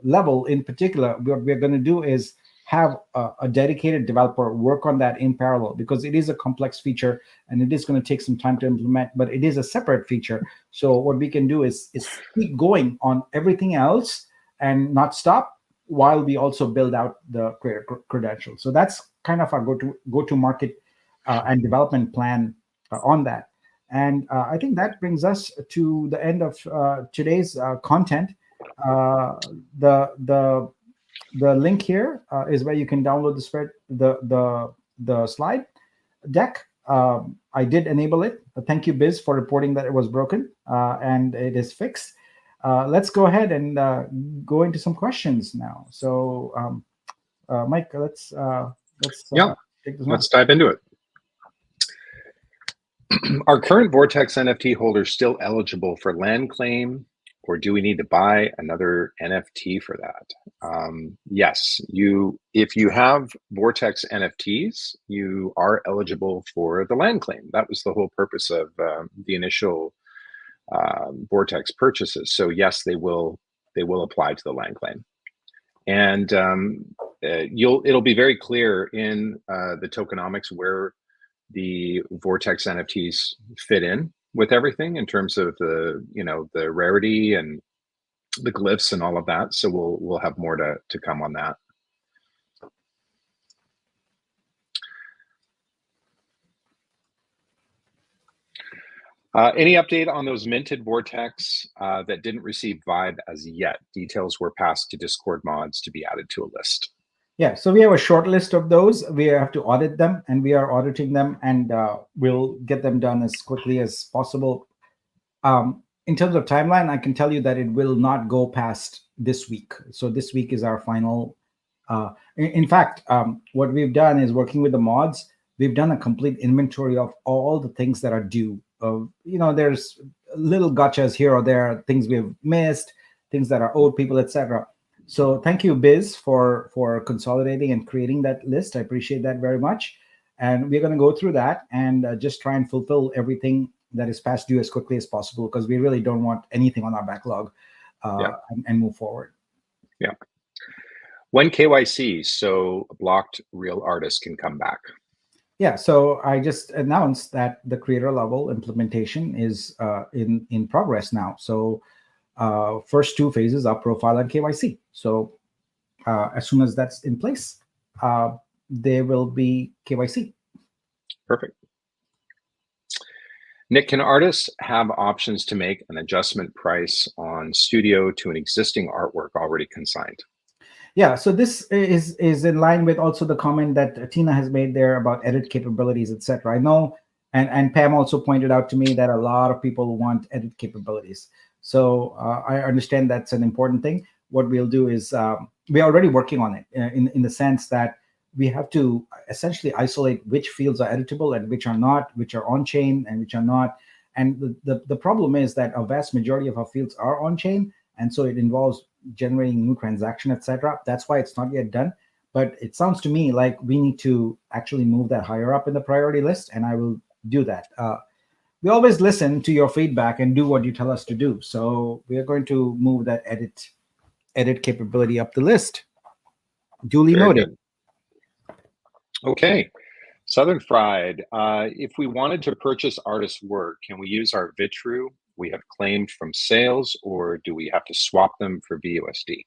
level in particular, what we're going to do is have a dedicated developer work on that in parallel, because it is a complex feature and it is going to take some time to implement, but it is a separate feature. So what we can do is keep going on everything else and not stop while we also build out the creator credentials. So that's kind of our go-to market and development plan on that. And I think that brings us to the end of today's content. The link here is where you can download the slide deck. I did enable it. Thank you, Biz, for reporting that it was broken and it is fixed. Let's go ahead and go into some questions now. So, Mike, let's take this one. Let's dive into it. Are current Vortex NFT holders still eligible for land claim, or do we need to buy another NFT for that? Yes, if you have Vortex NFTs, you are eligible for the land claim. That was the whole purpose of the initial Vortex purchases. So yes, they will apply to the land claim, and it'll be very clear in the tokenomics where the Vortex NFTs fit in with everything in terms of the rarity and the glyphs and all of that. So we'll have more to come on that. Any update on those minted Vortex that didn't receive Vibe as yet? Details were passed to Discord mods to be added to a list. Yeah, so we have a short list of those. We have to audit them, and we are auditing them, and we'll get them done as quickly as possible. In terms of timeline, I can tell you that it will not go past this week. So this week is our final. In fact, what we've done is, working with the mods, we've done a complete inventory of all the things that are due. There's little gotchas here or there, things we've missed, things that are owed people, etc. So thank you, Biz, for consolidating and creating that list. I appreciate that very much. And we're going to go through that and just try and fulfill everything that is past due as quickly as possible because we really don't want anything on our backlog Yeah. and move forward. Yeah. When KYC, so blocked real artists can come back. Yeah, so I just announced that the creator level implementation is in progress now. So first two phases are profile and KYC. So as soon as that's in place, there will be KYC. Perfect. Nick, can artists have options to make an adjustment price on studio to an existing artwork already consigned? Yeah, so this is in line with also the comment that Tina has made there about edit capabilities, etc. I know, and Pam also pointed out to me that a lot of people want edit capabilities. So I understand that's an important thing. What we'll do is we're already working on it in the sense that we have to essentially isolate which fields are editable and which are not, which are on chain and which are not. And the problem is that a vast majority of our fields are on chain, and so it involves generating new transaction, etc. That's why it's not yet done. But it sounds to me like we need to actually move that higher up in the priority list, and I will do that. We always listen to your feedback and do what you tell us to do. So we are going to move that edit capability up the list. Duly Very noted. good. Okay. Southern Fried, if we wanted to purchase artist work, can we use our Vitru we have claimed from sales, or do we have to swap them for VUSD?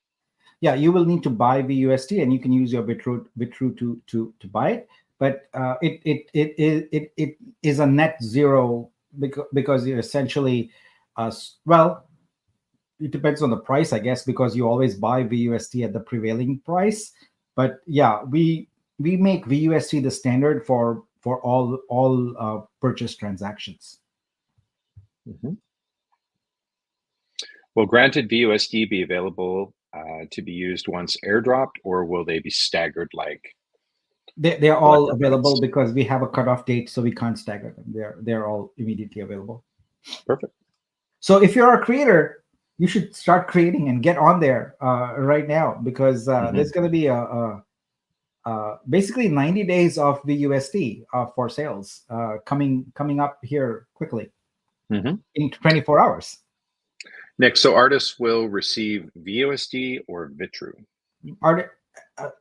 Yeah, you will need to buy VUSD, and you can use your Vitru to buy it. But it is a net zero because you're essentially, well, it depends on the price, I guess, because you always buy VUSD at the prevailing price. But yeah, we make VUSD the standard for all purchase transactions. Mm-hmm. Will granted VUSD be available to be used once airdropped, or will they be staggered like? They're all available because we have a cutoff date, so we can't stagger them. They're all immediately available. Perfect. So if you're a creator, you should start creating and get on there right now because there's going to be basically 90 days of VUSD for sales coming up here quickly in 24 hours. Nick, so artists will receive VUSD or Vitru?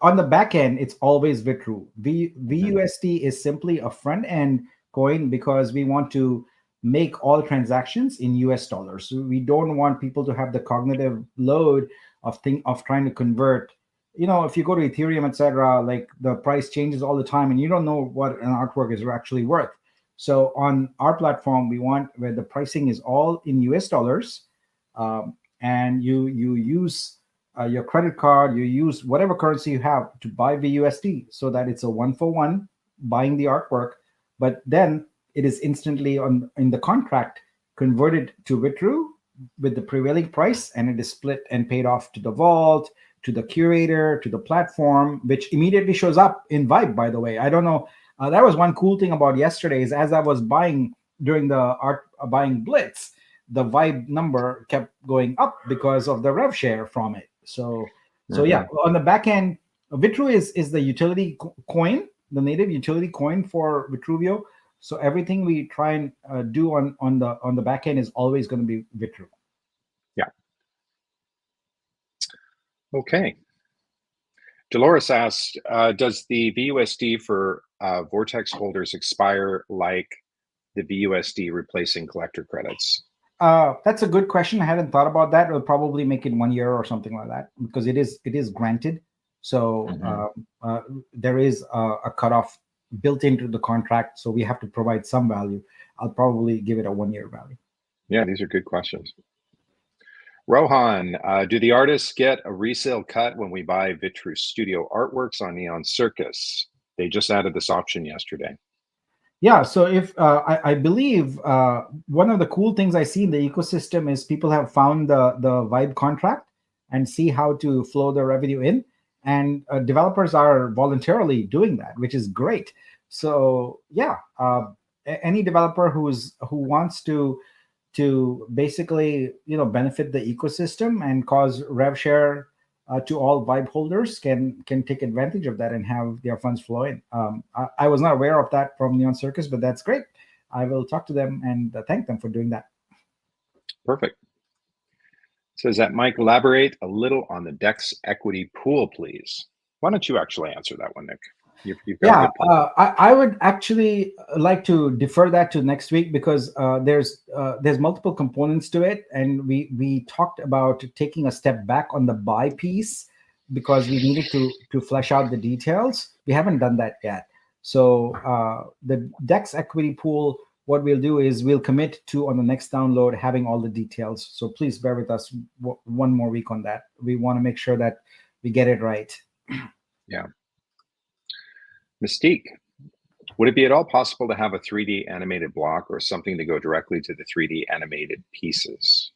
On the back end, it's always Vitru. VUSD is simply a front end coin because we want to make all transactions in US dollars. So we don't want people to have the cognitive load of trying to convert. You know, if you go to Ethereum, etc., like the price changes all the time and you don't know what an artwork is actually worth. So on our platform, we want where the pricing is all in US dollars, and you use your credit card, you use whatever currency you have to buy VUSD so that it's a 1-for-1 buying the artwork, but then it is instantly in the contract converted to Vitru with the prevailing price, and it is split and paid off to the vault, to the curator, to the platform, which immediately shows up in Vibe, by the way. I don't know. That was one cool thing about yesterday is as I was buying during the art buying blitz, the Vibe number kept going up because of the rev share from it. So yeah, on the back end, Vitru is the utility coin, the native utility coin for Vitruveo. So everything we try and do on the back end is always going to be Vitru. Yeah. Okay. Dolores asked, does the VUSD for Vortex holders expire like the VUSD replacing collector credits? That's a good question. I hadn't thought about that. We'll probably make it 1 year or something like that because it is granted. So there is a cutoff built into the contract. So we have to provide some value. I'll probably give it a 1 year value. Yeah, these are good questions. Rohan, do the artists get a resale cut when we buy Vitru Studio artworks on Neon Circus? They just added this option yesterday. Yeah, so if I believe one of the cool things I see in the ecosystem is people have found the Vibe contract and see how to flow the revenue in, and developers are voluntarily doing that, which is great. So yeah, any developer who wants to basically benefit the ecosystem and cause rev share to all Vibe holders can take advantage of that and have their funds flow in. I was not aware of that from Neon Circus, but that's great. I will talk to them and thank them for doing that. Perfect. Says that Mike, elaborate a little on the DEX equity pool, please. Why don't you actually answer that one, Nick? You've got a Yeah, good point. I would actually like to defer that to next week because there's multiple components to it, and we talked about taking a step back on the buy piece because we needed to flesh out the details. We haven't done that yet. So the DEX equity pool, what we'll do is we'll commit to on the next download having all the details. So please bear with us one more week on that. We want to make sure that we get it right. Yeah. Mystique, would it be at all possible to have a 3D animated block or something to go directly to the 3D animated pieces?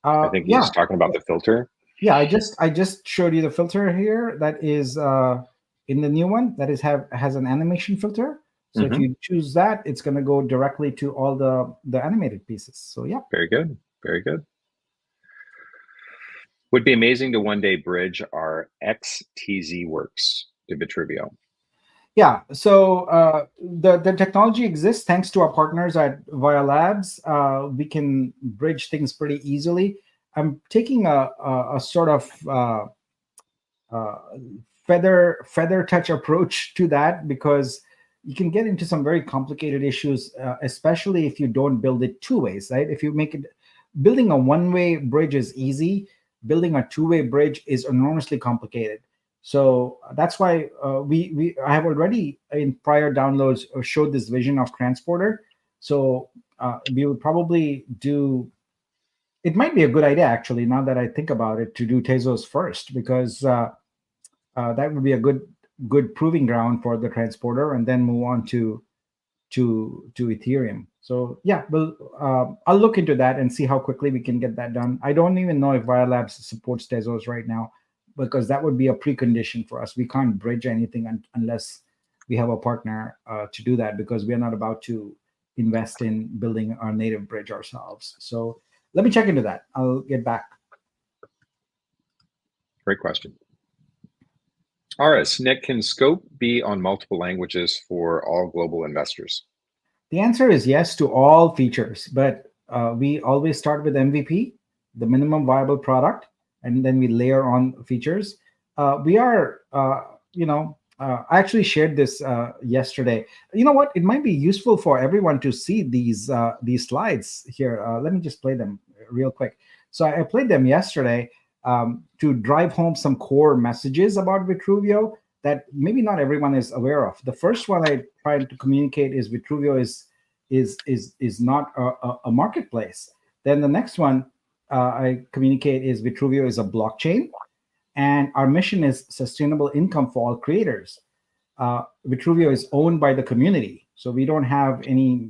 I think Yeah. he's talking about the filter. Yeah, I just showed you the filter here that is in the new one that has an animation filter. So if you choose that, it's going to go directly to all the animated pieces. So yeah. Very good. Very good. Would be amazing to one day bridge our XTZ works to Vitruveo. Yeah, so the technology exists thanks to our partners at Via Labs. We can bridge things pretty easily. I'm taking a sort of feather touch approach to that because you can get into some very complicated issues, especially if you don't build it two ways, right? If you make it, building a one-way bridge is easy. Building a two-way bridge is enormously complicated. So that's why I have already in prior downloads showed this vision of transporter. So we would probably do. It might be a good idea actually, now that I think about it, to do Tezos first because that would be a good proving ground for the transporter, and then move on to Ethereum. So yeah, I'll look into that and see how quickly we can get that done. I don't even know if Via Labs supports Tezos right now, because that would be a precondition for us. We can't bridge anything unless we have a partner to do that, because we are not about to invest in building our native bridge ourselves. So let me check into that. I'll get back. Great question. Aris, Nick, can Scope be on multiple languages for all global investors? The answer is yes to all features, but we always start with MVP, the minimum viable product, and then we layer on features. I actually shared this yesterday. You know what? It might be useful for everyone to see these slides here. Let me just play them real quick. So I played them yesterday to drive home some core messages about Vitruveo that maybe not everyone is aware of. The first one I tried to communicate is Vitruveo is not a marketplace. Then the next one I communicate is Vitruveo is a blockchain, and our mission is sustainable income for all creators. Vitruveo is owned by the community, so we don't have any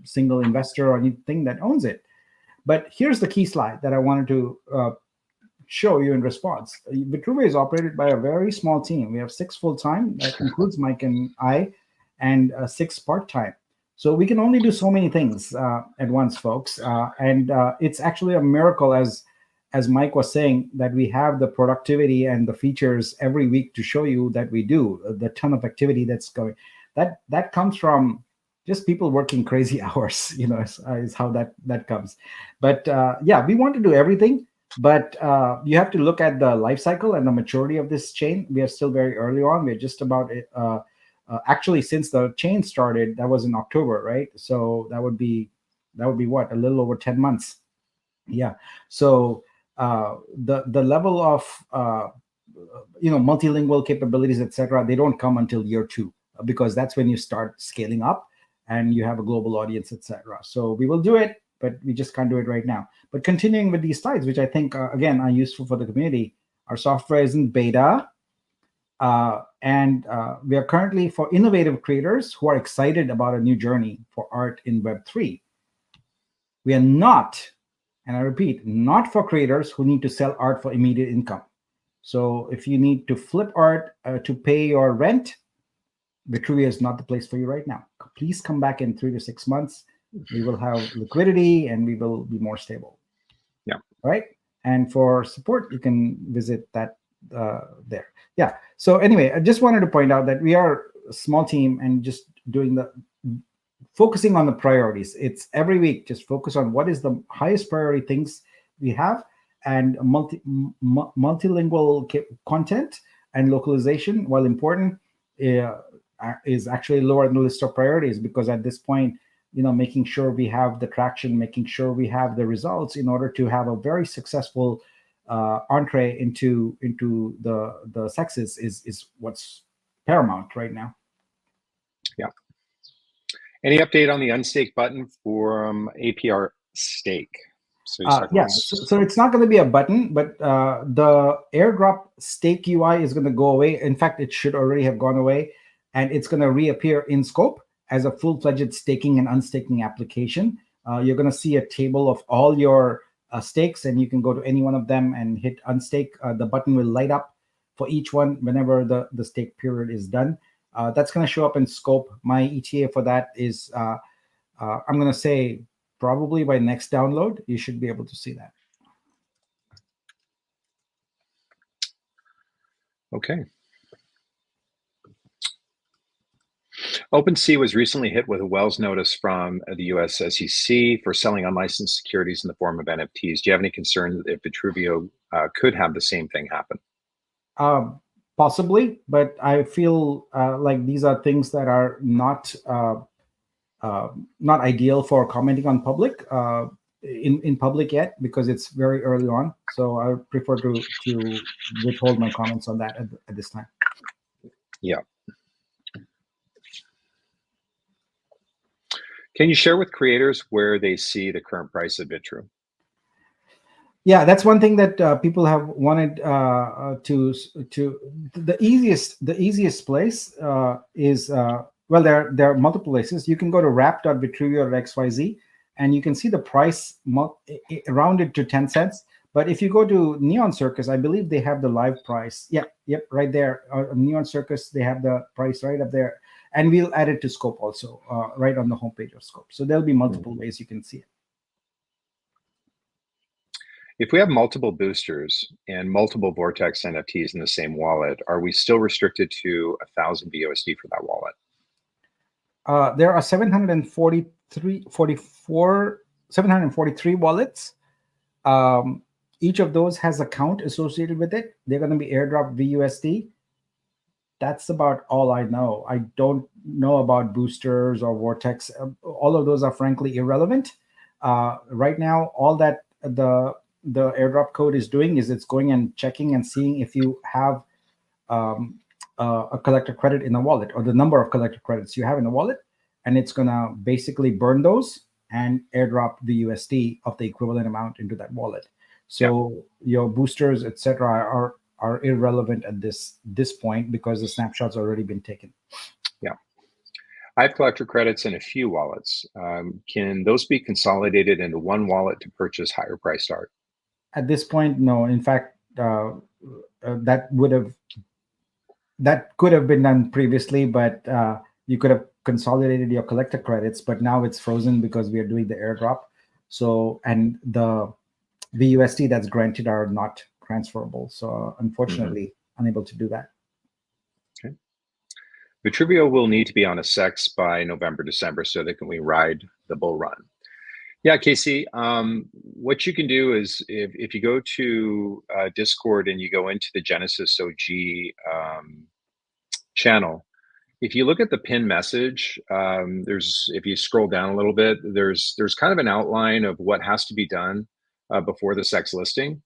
single investor or anything that owns it. But here's the key slide that I wanted to show you in response. Vitruveo is operated by a very small team. We have 6 full-time, that includes Mike and I, and 6 part-time. So we can only do so many things at once, folks. And it's actually a miracle, as Mike was saying, that we have the productivity and the features every week to show you that we do. The ton of activity that's going. That comes from just people working crazy hours, is how that comes. But yeah, we want to do everything. But you have to look at the life cycle and the maturity of this chain. We are still very early on. We're just about actually, since the chain started, that was in October, right? So that would be what, a little over 10 months. Yeah. So the level of multilingual capabilities, etc., they don't come until year 2, because that's when you start scaling up and you have a global audience, etc. So we will do it, but we just can't do it right now. But continuing with these slides, which I think, again, are useful for the community, our software is in beta. And we are currently for innovative creators who are excited about a new journey for art in Web3. We are not, and I repeat, not for creators who need to sell art for immediate income. So if you need to flip art to pay your rent, Vitruveo is not the place for you right now. Please come back in 3 to 6 months. We will have liquidity and we will be more stable. Yeah. All right. And for support, you can visit that there. Yeah. So anyway, I just wanted to point out that we are a small team and just doing the focusing on the priorities. It's every week, just focus on what is the highest priority things we have, and multilingual content and localization, while important, uh, is actually lower on the list of priorities, because at this point, making sure we have the traction, making sure we have the results in order to have a very successful entree into the sexes is what's paramount right now. Yeah. Any update on the unstake button for APR stake? So so it's not going to be a button, but the airdrop stake UI is going to go away. In fact, it should already have gone away, and it's going to reappear in scope as a full-fledged staking and unstaking application. You're going to see a table of all your stakes, and you can go to any one of them and hit unstake. The button will light up for each one whenever the stake period is done. That's going to show up in scope. My ETA for that is, I'm going to say, probably by next download, you should be able to see that. Okay. OpenSea was recently hit with a Wells notice from the US SEC for selling unlicensed securities in the form of NFTs. Do you have any concern that Vitruveo could have the same thing happen? Possibly, but I feel like these are things that are not ideal for commenting on public in public yet, because it's very early on. So I would prefer to withhold my comments on that at this time. Yeah. Can you share with creators where they see the current price of Vitru? Yeah, that's one thing that people have wanted to. The easiest place is, well, there are multiple places. You can go to wrap.vitruveo.xyz, and you can see the price rounded to 10 cents. But if you go to Neon Circus, I believe they have the live price. Yep, right there. Neon Circus, they have the price right up there. And we'll add it to Scope also, right on the homepage of Scope. So there'll be multiple ways you can see it. If we have multiple boosters and multiple Vortex NFTs in the same wallet, are we still restricted to 1,000 BUSD for that wallet? There are 743 wallets. Each of those has a count associated with it. They're going to be airdrop VUSD. That's about all I know. I don't know about boosters or Vortex. All of those are frankly irrelevant. Right now, all that the airdrop code is doing is it's going and checking and seeing if you have a collector credit in the wallet, or the number of collector credits you have in the wallet, and it's going to basically burn those and airdrop the USD of the equivalent amount into that wallet. So your boosters, etc., are irrelevant at this point, because the snapshot's already been taken. Yeah. I have collector credits in a few wallets. Can those be consolidated into one wallet to purchase higher priced art? At this point, no. In fact, that could have been done previously, but you could have consolidated your collector credits, but now it's frozen because we are doing the airdrop. So, and the VUSD that's granted are not transferable. So unfortunately, unable to do that. Okay. Vitruveo will need to be on a SEX by November, December, so that we ride the bull run. Yeah, Casey, what you can do is if you go to Discord and you go into the Genesis OG channel, if you look at the pin message, if you scroll down a little bit, there's kind of an outline of what has to be done before the SEX listing.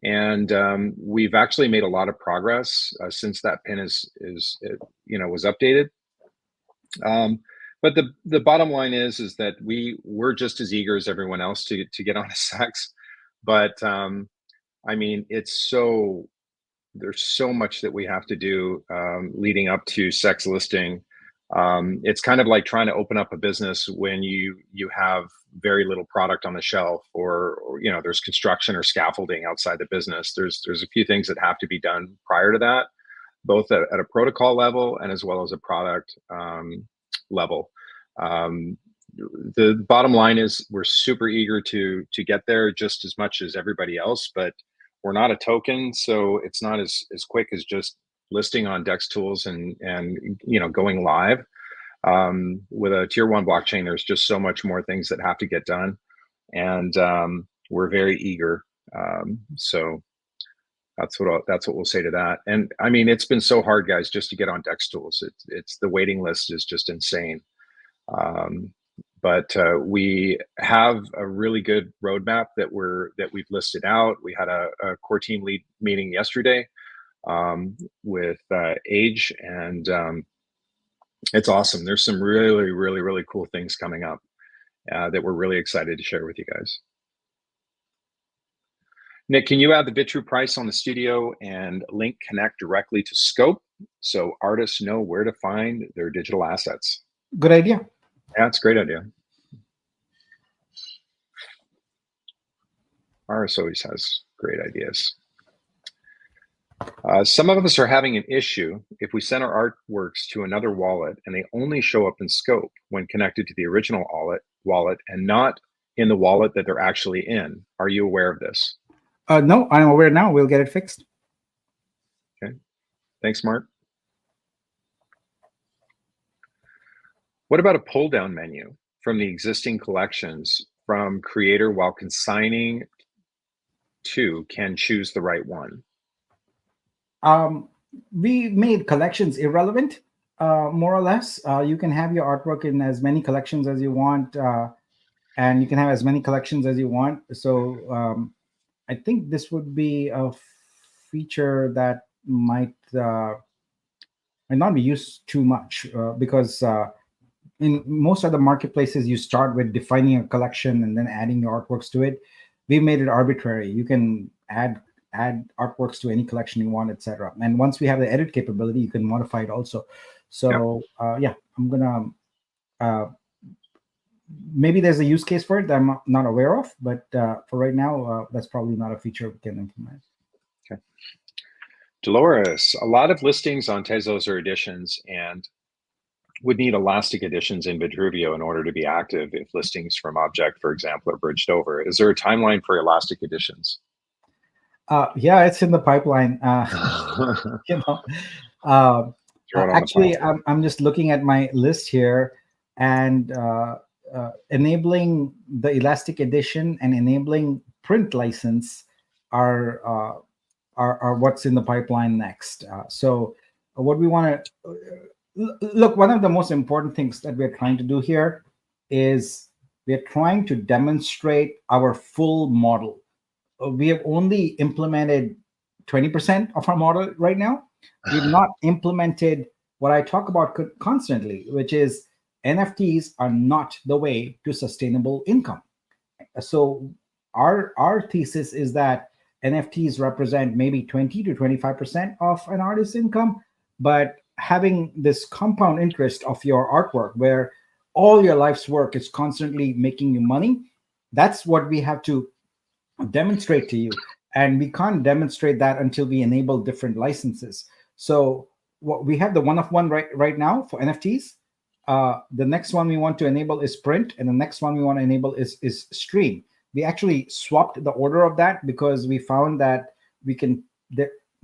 And we've actually made a lot of progress since that pin was updated. But the bottom line is that we're just as eager as everyone else to get on a SEX. But I mean, there's so much that we have to do leading up to SEX listing. It's kind of like trying to open up a business when you have very little product on the shelf, or there's construction or scaffolding outside the business. There's a few things that have to be done prior to that, both at a protocol level and as well as a product level. the bottom line is we're super eager to get there just as much as everybody else, but we're not a token, so it's not as quick as just listing on Dex tools and going live. With a tier one blockchain, there's just so much more things that have to get done, and we're very eager. So that's what we'll say to that. And I mean, it's been so hard, guys, just to get on Dex tools. It's the waiting list is just insane. But we have a really good roadmap that we've listed out. We had a core team lead meeting yesterday with Age, and it's awesome. There's some really, really, really cool things coming up that we're really excited to share with you guys. Nick, can you add the Vitru price on the studio and link connect directly to Scope so artists know where to find their digital assets? Good idea. Yeah, it's a great idea. Aris always has great ideas. Some of us are having an issue if we send our artworks to another wallet and they only show up in Scope when connected to the original wallet and not in the wallet that they're actually in. Are you aware of this? No, I'm aware now. We'll get it fixed. Okay. Thanks, Mark. What about a pull-down menu from the existing collections from creator while consigning to can choose the right one? We made collections irrelevant, more or less. You can have your artwork in as many collections as you want, and you can have as many collections as you want. So I think this would be a feature that might not be used too much because in most other marketplaces, you start with defining a collection and then adding your artworks to it. We made it arbitrary. You can add artworks to any collection you want, etc. And once we have the edit capability, you can modify it also. So yeah, I'm gonna maybe there's a use case for it that I'm not aware of, but for right now, that's probably not a feature we can implement. Okay. Dolores, a lot of listings on Tezos are editions and would need elastic editions in Vitruveo in order to be active if listings from Object, for example, are bridged over. Is there a timeline for elastic editions? Yeah, it's in the pipeline. Actually, I'm just looking at my list here, and enabling the elastic edition and enabling print license are what's in the pipeline next. So what we want to look, one of the most important things that we're trying to do here is we're trying to demonstrate our full model. We have only implemented 20% of our model right now. We've not implemented what I talk about constantly, which is NFTs are not the way to sustainable income. So our thesis is that NFTs represent maybe 20 to 25% of an artist's income, but having this compound interest of your artwork where all your life's work is constantly making you money, that's what we have to demonstrate to you. And we can't demonstrate that until we enable different licenses. So what we have the one-of-one right now for NFTs. The next one we want to enable is print, and the next one we want to enable is stream. We actually swapped the order of that because we found that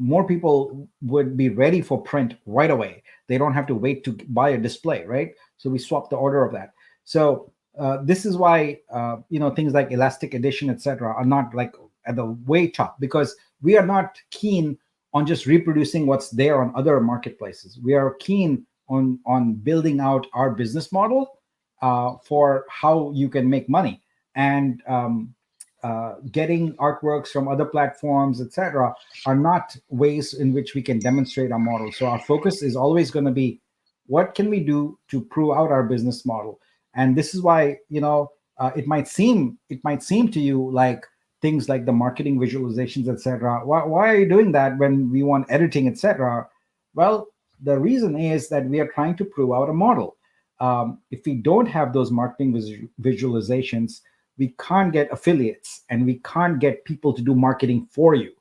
more people would be ready for print right away. They don't have to wait to buy a display, right? So we swapped the order of that. So this is why things like elastic edition, etc., are not like at the way top, because we are not keen on just reproducing what's there on other marketplaces. We are keen on building out our business model for how you can make money, and getting artworks from other platforms, etc., are not ways in which we can demonstrate our model. So our focus is always going to be, what can we do to prove out our business model? And this is why it might seem to you like things like the marketing visualizations, etc. Why are you doing that when we want editing, etc.? Well, the reason is that we are trying to prove out a model. If we don't have those marketing visualizations, we can't get affiliates and we can't get people to do marketing for you.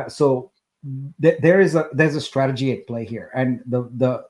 So there's a strategy at play here. And the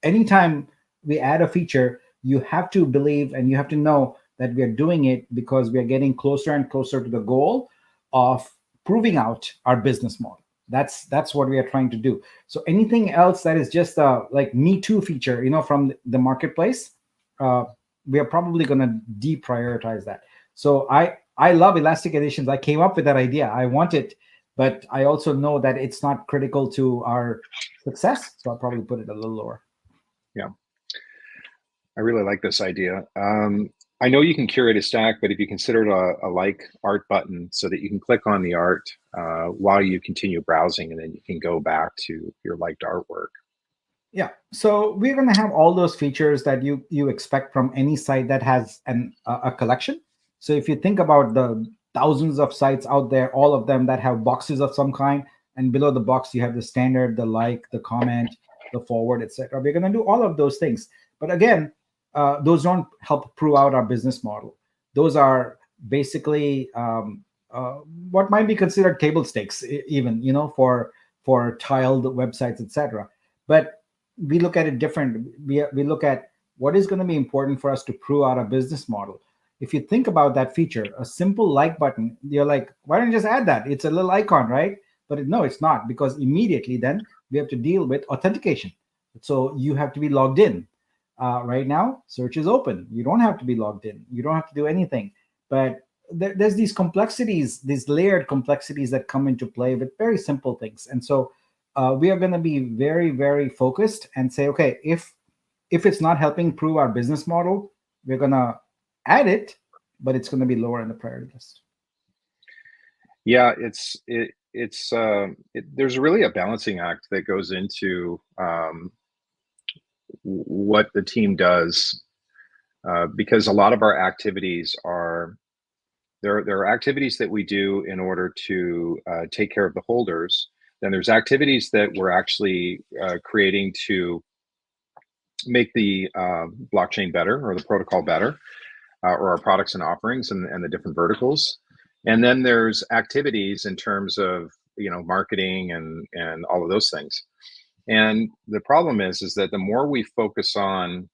anytime we add a feature, You have to believe and you have to know that we are doing it because we are getting closer and closer to the goal of proving out our business model. That's what we are trying to do. So anything else that is just a like me too feature, from the marketplace, uh, we are probably going to deprioritize that. So I love elastic additions. I came up with that idea. I want it, but I also know that it's not critical to our success. So I'll probably put it a little lower. Yeah, I really like this idea. I know you can curate a stack, but if you consider it a like art button so that you can click on the art while you continue browsing, and then you can go back to your liked artwork. Yeah. So we're going to have all those features that you expect from any site that has a collection. So if you think about the thousands of sites out there, all of them that have boxes of some kind, and below the box you have the standard, the like, the comment, the forward, etc. We're going to do all of those things. But again, those don't help prove out our business model. Those are basically what might be considered table stakes, even for tiled websites, etc. But we look at it different. We look at what is going to be important for us to prove out a business model. If you think about that feature, a simple like button, you're like, why don't you just add that? It's a little icon, right? But no, it's not, because immediately then we have to deal with authentication. So you have to be logged in. Right now, search is open. You don't have to be logged in. You don't have to do anything. But there's these complexities, these layered complexities that come into play with very simple things. And so we are going to be very, very focused and say, okay, if it's not helping prove our business model, we're going to add it, but it's going to be lower in the priority list. Yeah, there's really a balancing act that goes into what the team does, because a lot of our activities are there are activities that we do in order to take care of the holders. Then there's activities that we're actually creating to make the blockchain better, or the protocol better, or our products and offerings and the different verticals. And then there's activities in terms of marketing and all of those things. And the problem is that the more we focus on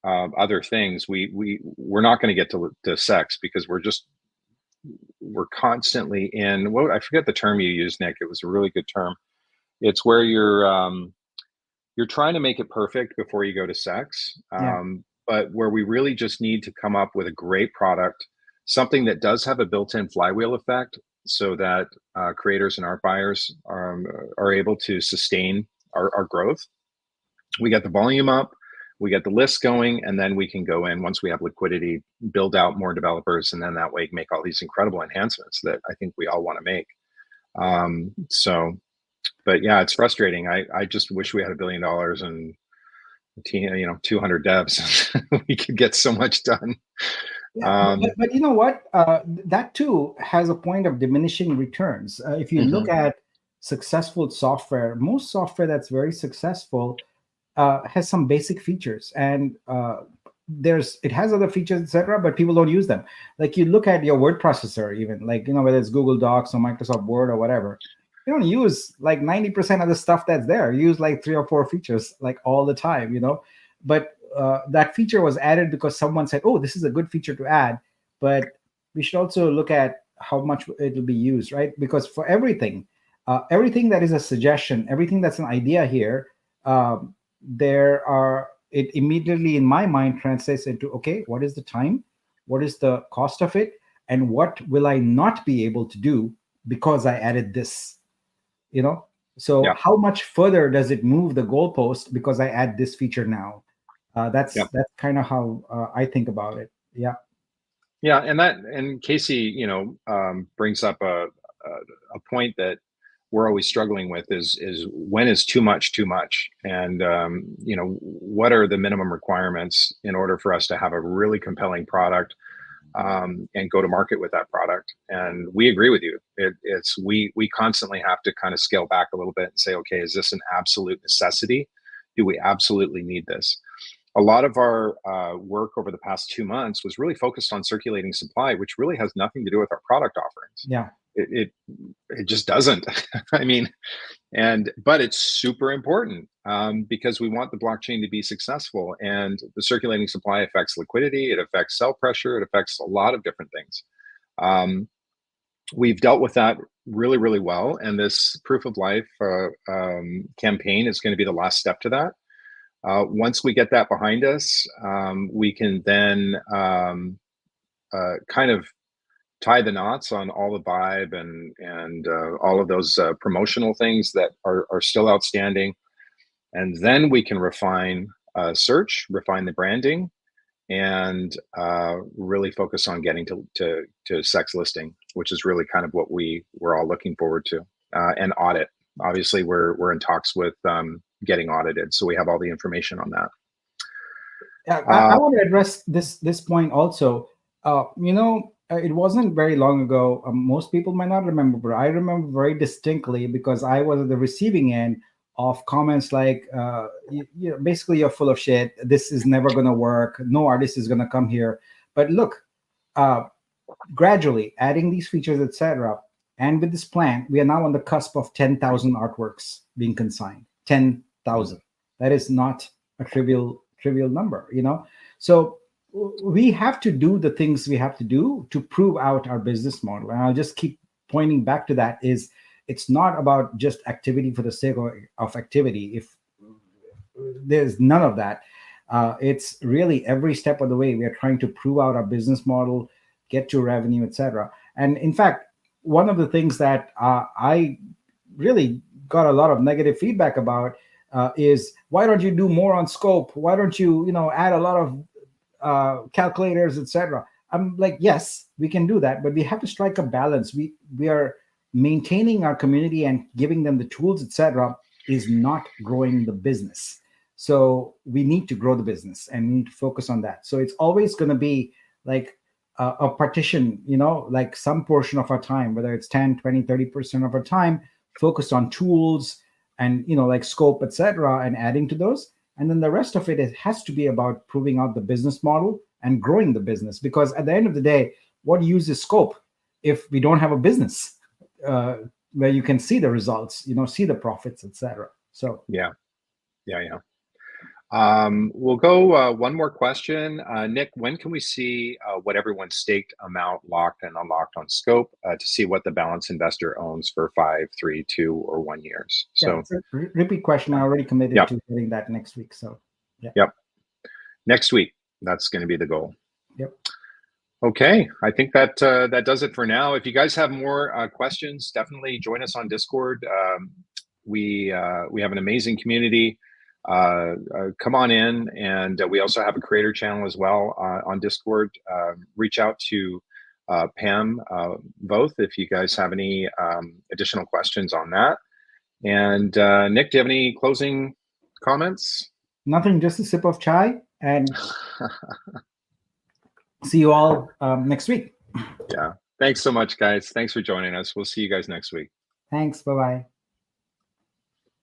other things, we're not going to get to sex, because we're constantly in what, I forget the term you used, Nick. It was a really good term. It's where you're trying to make it perfect before you go to sex. Yeah. But where we really just need to come up with a great product, something that does have a built-in flywheel effect, so that creators and art buyers are able to sustain our growth. We get the volume up, we get the list going, and then we can go in, once we have liquidity, build out more developers, and then that way make all these incredible enhancements that I think we all want to make. But yeah, it's frustrating. I just wish we had $1 billion and 200 devs. We could get so much done. Yeah, but you know what? That too has a point of diminishing returns. If you look at successful software, most software that's very successful has some basic features, and it has other features, etc., but people don't use them. Like, you look at your word processor, even like whether it's Google Docs or Microsoft Word or whatever, you don't use like 90% of the stuff that's there. You use like 3 or 4 features like all the time, but that feature was added because someone said, oh, this is a good feature to add. But we should also look at how much it will be used, right? Because for everything that is a suggestion, everything that's an idea here, it immediately in my mind translates into, okay, what is the time? What is the cost of it? And what will I not be able to do because I added this? So Yeah. how much further does it move the goalpost because I add this feature now? That's kind of how I think about it. Yeah. Yeah, and Casey, brings up a point that we're always struggling with, is when is too much too much, and what are the minimum requirements in order for us to have a really compelling product and go to market with that product. And we agree with you. We constantly have to kind of scale back a little bit and say, okay, is this an absolute necessity? Do we absolutely need this? A lot of our work over the past 2 months was really focused on circulating supply, which really has nothing to do with our product offerings. Yeah. It just doesn't. I mean, But it's super important because we want the blockchain to be successful, and the circulating supply affects liquidity, it affects sell pressure, it affects a lot of different things. We've dealt with that really, really well, and this proof of life campaign is going to be the last step to that. Once we get that behind us, we can then kind of tie the knots on all the vibe and all of those promotional things that are still outstanding. And then we can refine search, refine the branding, and really focus on getting to sex listing, which is really kind of what we're all looking forward to. And audit. Obviously, we're in talks with getting audited, so we have all the information on that. Yeah, I want to address this point also. It wasn't very long ago. Most people might not remember, but I remember very distinctly because I was at the receiving end of comments like, basically, you're full of shit. This is never going to work. No artist is going to come here. But look, gradually adding these features, etc., and with this plan, we are now on the cusp of 10,000 artworks being consigned. 10,000. That is not a trivial number, So we have to do the things we have to do to prove out our business model. And I'll just keep pointing back to that. It's not about just activity for the sake of activity. If there's none of that, it's really every step of the way we are trying to prove out our business model, get to revenue, etc. And in fact, one of the things that I really got a lot of negative feedback about is, why don't you do more on scope? Why don't you, add a lot of calculators, etc. I'm like, yes, we can do that, but we have to strike a balance. We are maintaining our community and giving them the tools, etc., is not growing the business. So we need to grow the business and we need to focus on that. So it's always going to be like a partition, like some portion of our time, whether it's 10, 20, 30% of our time, focused on tools and, like scope, etc., and adding to those. And then the rest of it has to be about proving out the business model and growing the business. Because at the end of the day, what use is scope if we don't have a business where you can see the results, see the profits, etc. So yeah. We'll go one more question. Nick, when can we see what everyone's staked amount locked and unlocked on scope to see what the balance investor owns for 5, 3, 2, or 1 years? So repeat question. I already committed to getting that next week. So next week, that's going to be the goal. Yep. Okay, I think that that does it for now. If you guys have more questions, definitely join us on Discord. We have an amazing community. Come on in, and we also have a creator channel as well on Discord. Reach out to Pam both if you guys have any additional questions on that. And Nick, do you have any closing comments? Nothing, just a sip of chai, and see you all next week. Yeah, thanks so much, guys. Thanks for joining us. We'll see you guys next week. Thanks. Bye-bye.